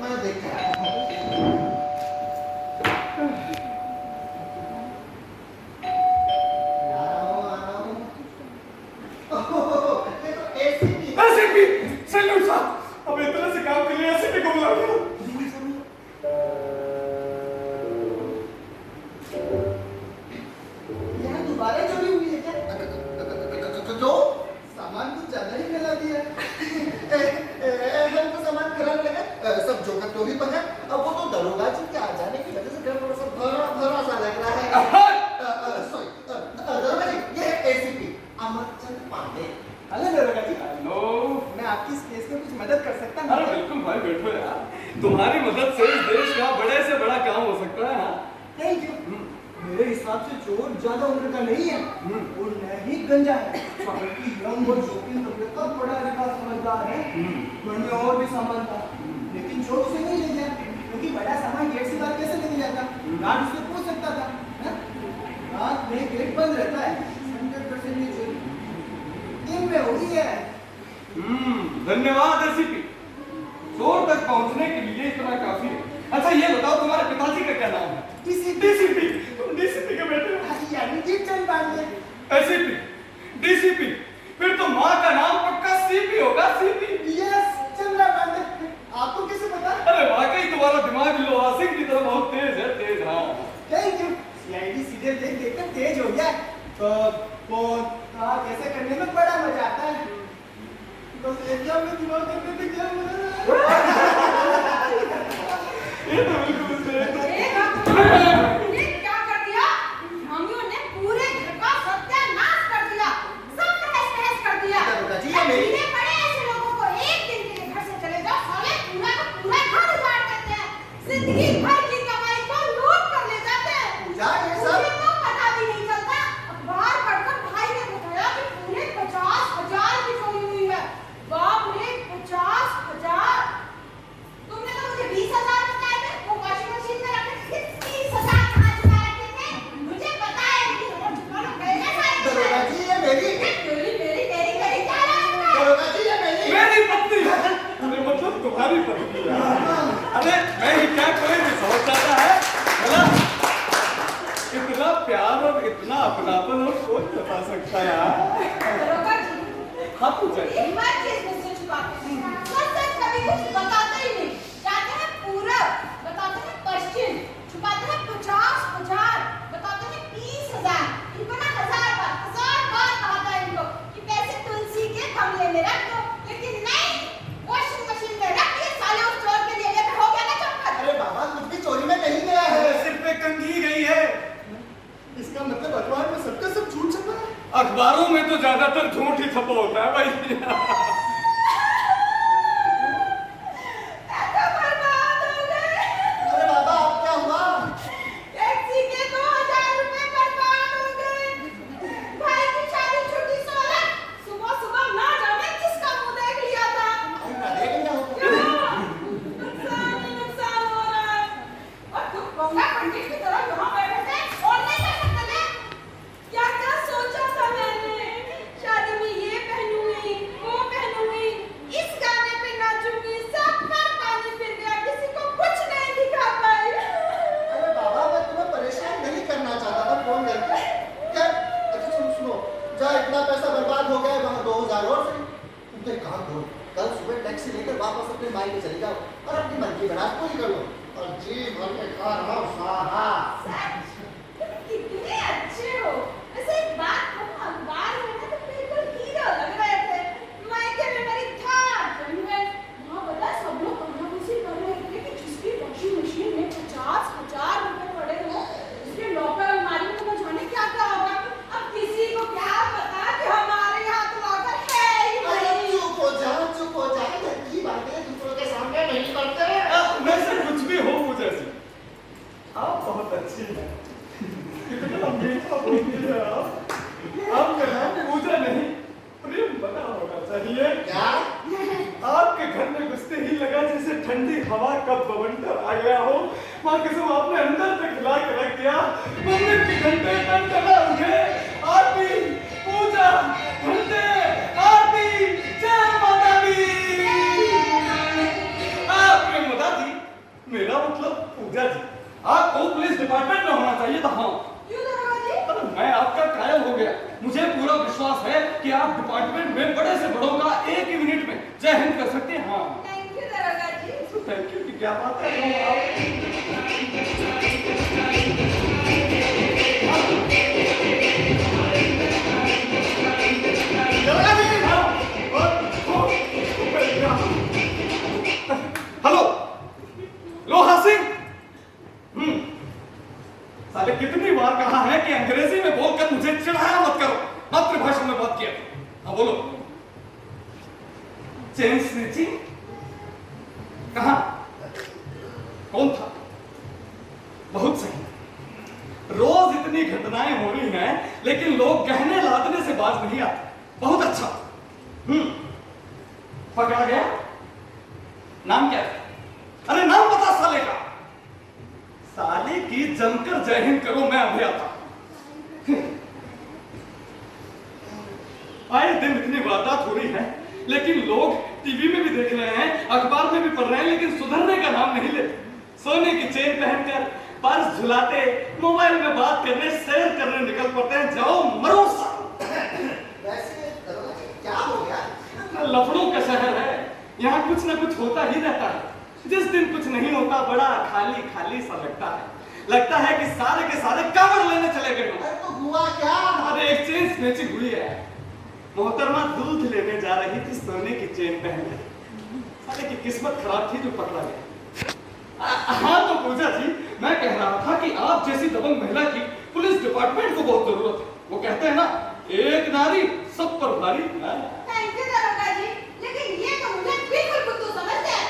मैं देख के आया हूं। एसीपी सैल्यूट साहब, अब इतने से काम के लिए एसीपी को बुला लिया। यहाँ दोबारा चोरी हुई है क्या? तो सामान कुछ ज्यादा ही मिला दिया। हमको सामान खराब लगा, सब जोकर तो ही पर है। अब वो तो दरोगा जी के आ जाने की वजह से घर थोड़ा सा भरा सा लग रहा है। सॉरी दरोगा जी, ये एसीपी अमरचंद पांडे। हेलो दरोगा जी, हेलो। मैं आपकी इस केस में कुछ मदद कर सकता हूँ? अरे बिल्कुल भाई, बैठो यार। तुम्हारी मदद से इस देश का बड़े से बड़ा काम हो सकता है। Thank you. मेरे हिसाब से चोर ज्यादा उम्र का नहीं है और न ही गंजा है, बल्कि यंग और शौकीन तबके का पढ़ा लिखा समझदार है। मन में और भी सामान था, लेकिन चोर उसे नहीं ले गया क्योंकि बड़ा सामान गेट से बाहर कैसे लेके जाता? गार्ड उसे पूछ सकता था। रात में गेट बंद रहता है, 100% ये चोरी दिन में हुई है। धन्यवाद एसीपी। चोर तक पहुंचने के लिए इतना काफी है। अच्छा ये बताओ तुम्हारे पिताजी का क्या नाम है? डीसीपी। तुम डीसीपी के बेटे हो? यानी जीतचंद पांडे। एसीपी, डीसीपी, फिर तो माँ का नाम पक्का सीपी होगा। सीपी। यस, चंद्रा पांडे। आपको कैसे पता? अरे वाकई तुम्हारा दिमाग लोहा सिंह की तरह बहुत तेज है। तेज, हाँ। कौन? हाँ, कैसे करने में बड़ा मजा आता है। बस एग्जाम में दिमाग करने से क्या मजा? ये तो बिल्कुल सही। ये क्या कर दिया? मम्मियों ने पूरे घर का सत्यानाश कर दिया, सब तहस-नहस कर दिया। दरोगा जी, ये मेरी- इतने बड़े ऐसे लोगों को एक दिन के लिए घर से चले जाओ, साले पूरा का पूरा घर उजाड़ देते हैं, जिंदगी भर की कमाई को लूट कर ले जाते हैं। पूजा, ये सब- मुझे तो पता भी नहीं चलता। अखबार पढ़कर भाई ने बताया कि पूरे 50,000 की चोरी हुई है। बाप रे, 50,000! तुमने तो मुझे 20,000 बताए थे, वो वॉशिंग मशीन में रखे थे। 30,000 कहाँ छुपा रखे थे? मुझे पता है, 20,000 छुपाना पड़ेगा सारे के दरोगा सारे। जी, ये मेरी मेरी क्या लगता है? दरोगा जी, ये मेरी मेरी पत्नी है। अरे मतलब तुम्हारी पत्नी है। अरे मैं ही क्या कोई भी समझ जाता है बोला इतना प्यार और इतना अपनापन और कौन बता सकता है यार। दरोगा जी, हाँ पूजा जी। ये हर चीज मुझसे छुपाते हैं। सच कभी कुछ बताते ही नहीं। जाते हैं पूरब, बताते हैं पश्चिम, छुपाते हैं 50,000, बताते हैं 30,000। इनको ना 1000 बार कहा था इनको कि पैसे तुलसी के गमले में रख दो, लेकिन नहीं, वॉशिंग मशीन में रख दिए। साले उस चोर के लिए लेकर हो गया ना चौपट। अरे बाबा, कुछ भी चोरी में नहीं गया है। सिर पे कंघी गई है। इसका मतलब अखबार में सबका सब झूठ छपा है। अखबारों में तो ज्यादातर झूठ ही छपा होता है भाई। ऐसा बर्बाद हो गए। अरे बाबा, अब क्या हुआ? टैक्सी के 2,000 रुपए बर्बाद हो गए। भाई की शादी छुट्टी सोलह, सुबह सुबह ना जाने किसका मुंह देख लिया था। अरे ना देखेंगे हम। नुकसान हो रहा है। और तुम गंगा पंडित की तरह यहाँ बैठे थे और नहीं कर सकते थे? क्या क्या सोचा था मैंने? शादी में ये पहनूंगी, वो पहनूंगी, इस गाने पे नाचूंगी, सब पर पानी फिर गया, किसी को कुछ नहीं दिखा पाई। अरे बाबा, मैं तुम्हें परेशान नहीं करना चाहता था फोन करके। क्या? अच्छा सुनो, जा इतना पैसा बर्बाद हो गया, वहाँ 2,000 और सही। तुम तो एक काम करो, कल सुबह टैक्सी लेकर वापस अपने मायके चले जाओ और अपनी मन की बनास पूरी कर लो और जी भर के खा रहा स्वाहा। तुम कितने अच्छे हो। वैसे एक बात कहूँ, अखबार में ना तुम बिल्कुल हीरो लग रहे थे। मायके में मेरी ठाट बनी है। वहाँ पता है सब लोग कहां-कहां कर रहे थे कि जिसकी वॉशिंग मशीन में 50,000 रुपए पड़े हो, उसके लॉकर अलमारी में न जाने क्या-क्या होगा। अब किसी को क्या पता कि हमारे यहाँ तो लॉकर है ही अरे नहीं। चुप हो जा, घर की बातें दूसरों के सामने नहीं करते। वैसे कुछ भी हो पूजा जी, आप बहुत अच्छी हैं। कितना मीठा बोलती है आप। आपका नाम पूजा नहीं, प्रेम बना होना चाहिए। क्या? आपके घर में घुसते ही लगा जैसे ठंडी हवा का बवंडर आ गया हो। माँ कसम आपने अंदर तक हिला के रख दिया। मंदिर के घंटे टनटना उठे। आरती, पूजा, घंटे, आरती, जय माता दी। आपके माता दी, मेरा मतलब पूजा जी। आपको पुलिस डिपार्टमेंट में होना चाहिए था। हाँ, क्यों दरोगा जी? अरे मैं आपका कायल हो गया। मुझे पूरा विश्वास है कि आप डिपार्टमेंट में बड़े से बड़ों का एक ही मिनट में जय हिंद कर सकते हैं। हाँ, थैंक यू दरोगा जी। थैंक यू की क्या बात है। आप हेलो लोहा सिंह। साले कितनी बार कहा है कि अंग्रेजी में बोलकर मुझे चिढ़ाया मत करो, मातृभाषा में बात किया। हाँ बोलो। चेन स्नैचिंग कहां? कौन था? बहुत सही। रोज इतनी घटनाएं हो रही हैं, लेकिन लोग गहने लादने से बाज नहीं आते। बहुत अच्छा। पकड़ा गया? नाम क्या है? अरे नाम बता साले का। साले की जमकर जय हिंद करो, मैं अभी आता। आए दिन इतनी वारदात हो रही है, लेकिन लोग टीवी में भी देख रहे हैं, अखबार में भी पढ़ रहे हैं, लेकिन सुधरने का नाम नहीं लेते। सोने की चेन पहनकर, पर्स झुलाते, मोबाइल में बात करने, सैर करने निकल पड़ते हैं। जाओ मरो सालो। वैसे क्या हो गया? लफड़ों का शहर है, यहाँ कुछ ना कुछ होता ही रहता है। जिस दिन कुछ नहीं होता, बड़ा खाली खाली सा लगता है। लगता है कि सारे के सारे कावड़ लेने चले गए हो। अरे तो हुआ क्या? अरे एक्सचेंज मैचिंग हुई है। मोहतरमा दूध लेने जा रही थी, सोने की चेन पहन ली। साले की किस्मत खराब थी जो पकड़ा गया। हाँ तो पूजा जी, मैं कह रहा था कि आप जैसी दबंग महिला की पुलिस डिपार्टमेंट को बहुत जरूरत है। वो कहते हैं ना, एक नारी सब पर भारी। थैंक यू दरोगा जी, लेकिन ये तो मुझे बिल्कुल बुद्धू समझते हैं।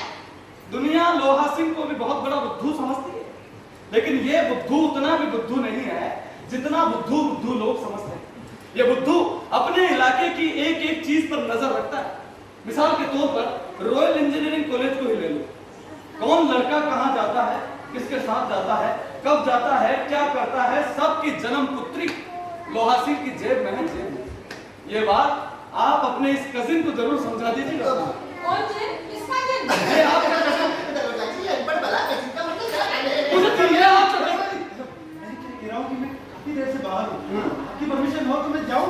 दुनिया लोहा सिंह को भी बहुत बड़ा बुद्धू समझती है, लेकिन ये बुद्धू उतना भी बुद्धू नहीं है जितना बुद्धू लोग समझते हैं। ये बुद्धू अपने इलाके की एक एक चीज पर नजर रखता है। मिसाल के तौर पर रॉयल इंजीनियरिंग कॉलेज को ही ले लो। कौन लड़का कहाँ जाता है, किसके साथ जाता है, कब जाता है, क्या करता है, सबकी जन्म पुत्री लोहा सिंह की जेब में है, जेब में। ये बात आप अपने इस कजिन को जरूर समझा दीजिएगा। कौन जिन? किसका जिन? अरे आप क्या कहते हैं? दरोगा जी, अनपढ़ भला किसी का मतलब क्या है? मुझे चाहिए आप चले। मैं कह रहा हूँ कि मैं काफी देर से बाहर हूँ, आपकी परमिशन हो तो मैं जाऊँ?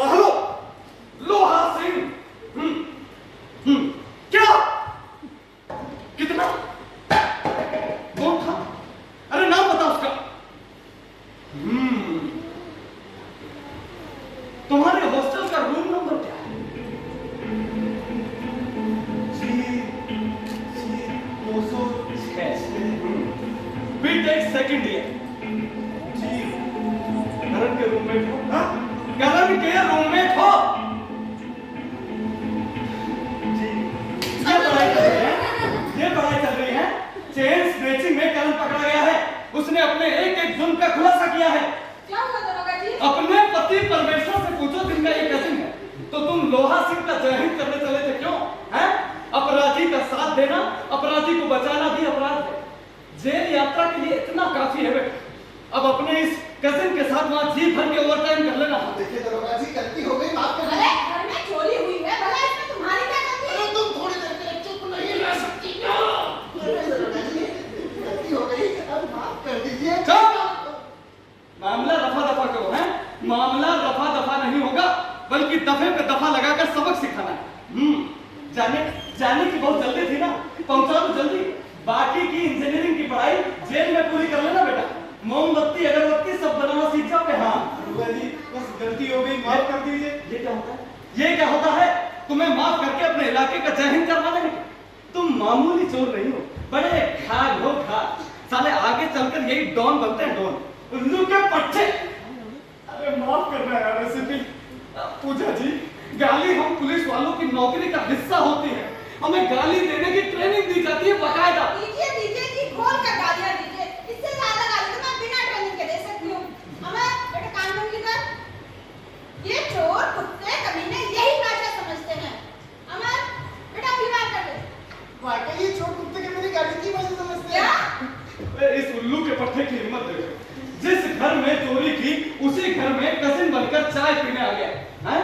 हेलो लोहा सिंह। क्या कितना कौन था? अरे नाम बता उसका। तुम्हारे हॉस्टल का रूम नंबर क्या है? जी 206। BTech second year. जी करण के रूममेट हो? हाँ? करण के रूममेट हो? जी ये पढ़ाई चल रही है, ये पढ़ाई चल रही है। चेन स्नैचिंग में करण पकड़ा गया है। उसने अपने एक एक जुर्म का खुलासा किया है। क्या हुआ दरोगा जी? अपने पति परमेश्वर से पूछो, जिनका ये कजिन है। तो तुम लोहा सिंह का जय हिंद करने चले थे, क्यों? हैं? अपराधी का साथ देना, अपराधी को बचाना भी अपराध है। जेल यात्रा के लिए इतना काफी है बेटा। अब अपने इस कजिन के साथ वहां जी भर के ओवरटाइम कर लेना। देखिए दरोगा जी, गलती हो गई, माफ कर अरे दीजिए। घर में चोरी हुई है, भला इसमें तुम्हारी क्या गलती है? अरे तुम थोड़ी देर के लिए चुप नहीं रह सकती क्या? अरे दरोगा जी, गलती हो गई, अब माफ कर दीजिए। चुप! मामला रफा दफा करो, हैं? मामला रफा दफा नहीं होगा, बल्कि दफे पे दफा लगाकर सबक सिखाना है। जाने की बहुत जल्दी थी ना, पहुंचा तो जल्दी। बाकी की इंजीनियरिंग की पढ़ाई जेल में पूरी कर लेना बेटा। मोमबत्ती अगरबत्ती सब बनाना सीख जाओगे। हाँ दरोगा जी, बस गलती हो गई, माफ कर दीजिए। ये क्या होता है? ये क्या होता है? तुम्हें माफ करके अपने इलाके का जय हिंद करवा देंगे। तुम मामूली चोर नहीं हो, बड़े खाग हो खाग। साले आगे चलकर यही डॉन बनते हैं, डॉन। उल्लू के पट्टे। अरे माफ करना यार, ऐसे भी पूजा जी, गाली हम पुलिस वालों की नौकरी का हिस्सा होती है। हमें गाली देने की ट्रेनिंग दी जाती है बाकायदा। दीजिए दीजिए जी, खोल कर गालियां दीजिए। इससे ज्यादा गाली तो मैं बिना ट्रेनिंग के दे सकती हूँ। अमर बेटा कान बंद कर। ये चोर कुत्ते कमीने यही भाषा समझते हैं। अमर बेटा अभी बात कर दे। वाकई ये छोटे कुत्ते के मेरी गाड़ी की वजह समझते क्या? हैं। इस उल्लू के पट्टे की हिम्मत देखो। जिस घर में चोरी की, उसी घर में कजिन बनकर चाय पीने आ गया हैं?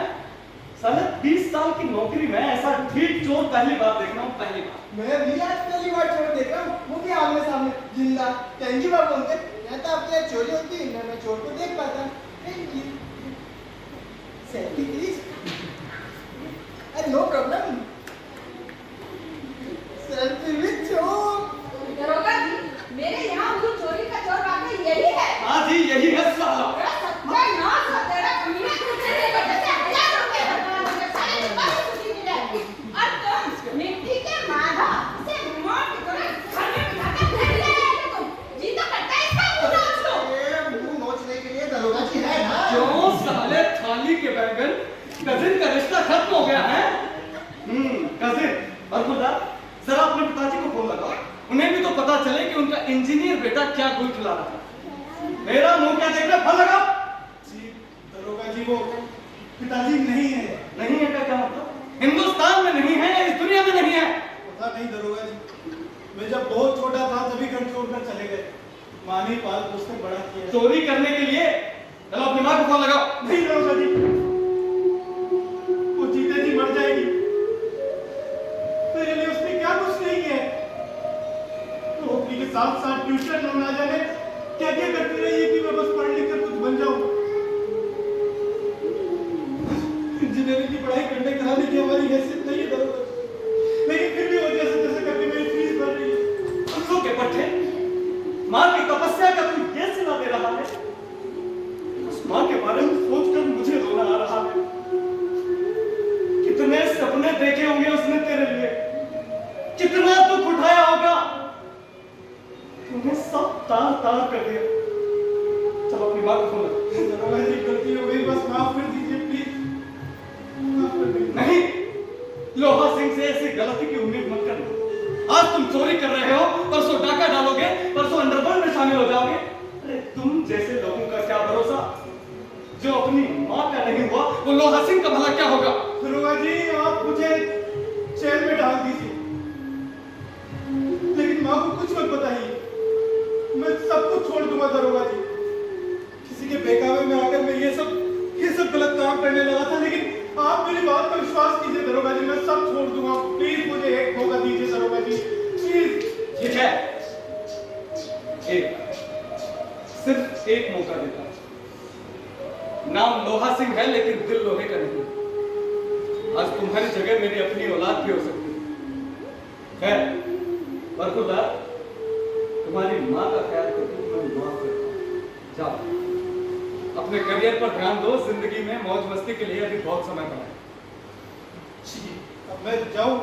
साले 20 साल की नौकरी में ऐसा ठीक चोर पहली बार देख रहा हूँ, पहली बार। मैं भी आज पहली बार चोर देख रहा हूँ, वो भी आमने सामने जिंदा। थैंक यू बाबू अंकल, मैं तो आपके यहाँ चोरी होती है, मैं चोर को देख पाता। Thank you. Selfie please. No problem. Selfie with चोर। दरोगा जी, मेरे यहाँ वो चोरी का चोर वाकई यही है। हाँ जी, यही है साला। तेरा सत्यानाश है, तेरा कमीना तुझे नहीं बचाते, 1000 रुपए भरना मुझे, सारे के पास छुट्टी मिले। और तुम मिट्टी के माधा से मोट की तरह घर में बिठा के फेंक ले रहे थे तुम। जी तो करता है इसका मुंह नोच लो। ये मुंह नोचने के लिए दरोगा जी है ना? क्यों साले थाली के बैगन? कजिन का रिश्ता खत्म हो गया है। कजिन और खुदा, जरा अपने पिताजी को फोन लगाओ। उन्हें भी तो पता चले कि उनका इंजीनियर बेटा क्या गुल खिला रहा है। मेरा मुंह क्या देख रहे? फोन लगाओ। जी दरोगा जी, वो पिताजी नहीं है। नहीं है का क्या मतलब? हिंदुस्तान में नहीं है या इस दुनिया में नहीं है? पता नहीं दरोगा जी, मैं जब बहुत छोटा था तभी घर छोड़कर चले गए। माँ ने पाल पोस कर बड़ा किया। चोरी करने के लिए चलो अपनी माँ को फोन लगाओ। नहीं दरोगा जी, वो जीते जी मर जाएगी। मेरे लिए उसने क्या कुछ नहीं किया। नौकरी के साथ साथ ट्यूशन और ना जाने क्या क्या करती रही है कि मैं बस पढ़ लिख कर कुछ बन जाऊं। दिया। चलो अपनी बात सुनो। दरोगा जी गलती हो गई, बस माफ कर दीजिए प्लीज। माफ कर दीजिए। नहीं, लोहा सिंह से ऐसी गलती की उम्मीद मत करना। आज तुम चोरी कर रहे हो, परसों डाका डालोगे, परसों अंडरवर्ल्ड में शामिल हो जाओगे। अरे तुम जैसे लोगों का क्या भरोसा? जो अपनी माँ का नहीं हुआ वो लोहा सिंह का भला क्या होगा? दरोगा जी आप मुझे जेल में डाल दीजिए, लेकिन माँ को कुछ मत बताइए। मैं सब कुछ छोड़ दूंगा दरोगा जी। किसी के बहकावे में आकर मैं ये सब गलत काम करने लगा था, लेकिन आप मेरी बात पर विश्वास कीजिए दरोगा जी, मैं सब छोड़ दूंगा। प्लीज मुझे एक मौका दीजिए दरोगा जी, प्लीज। ठीक है, सिर्फ एक मौका देता हूं। नाम लोहा सिंह है लेकिन दिल लोहे का नहीं। आज तुम्हारी जगह मेरी अपनी औलाद भी हो सकती है। बरखुरदार, तुम्हारी माँ का ख्याल करके तुम्हें माफ करता हूं। जाओ अपने करियर पर ध्यान दो, जिंदगी में मौज मस्ती के लिए अभी बहुत समय पड़ा है। अब मैं जाऊं?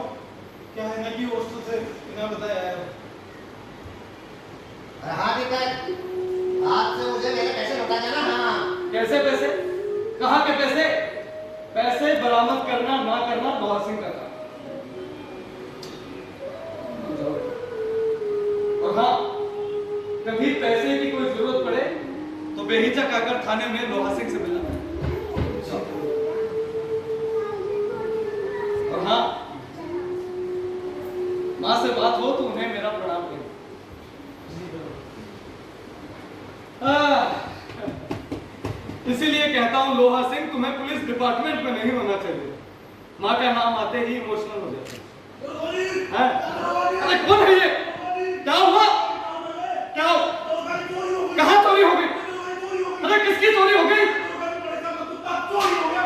क्या है ना कि हॉस्टल से बिना बताया आया हूं। हाँ टिकट, आज से मुझे मेरे पैसे लौटा देना। हाँ कैसे पैसे? कहाँ के पैसे? पैसे बरामद करना ना करना लोहा सिंह का काम। और हाँ, कभी पैसे की कोई जरूरत पड़े तो बेहिचक आकर थाने में लोहा सिंह से मिलना। और हाँ, माँ से बात हो तो उन्हें मेरा प्रणाम करें। इसीलिए कहता हूं लोहा सिंह, तुम्हें पुलिस डिपार्टमेंट में नहीं होना चाहिए। माँ का नाम आते ही इमोशनल हो जाते हैं। अरे कौन है ये? क्या हुआ? क्या हो? कहाँ चोरी हो गई? अरे किसकी चोरी हो गई?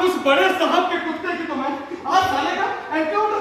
उस बड़े साहब के कुत्ते की तो मैं आज साले का एनकाउंटर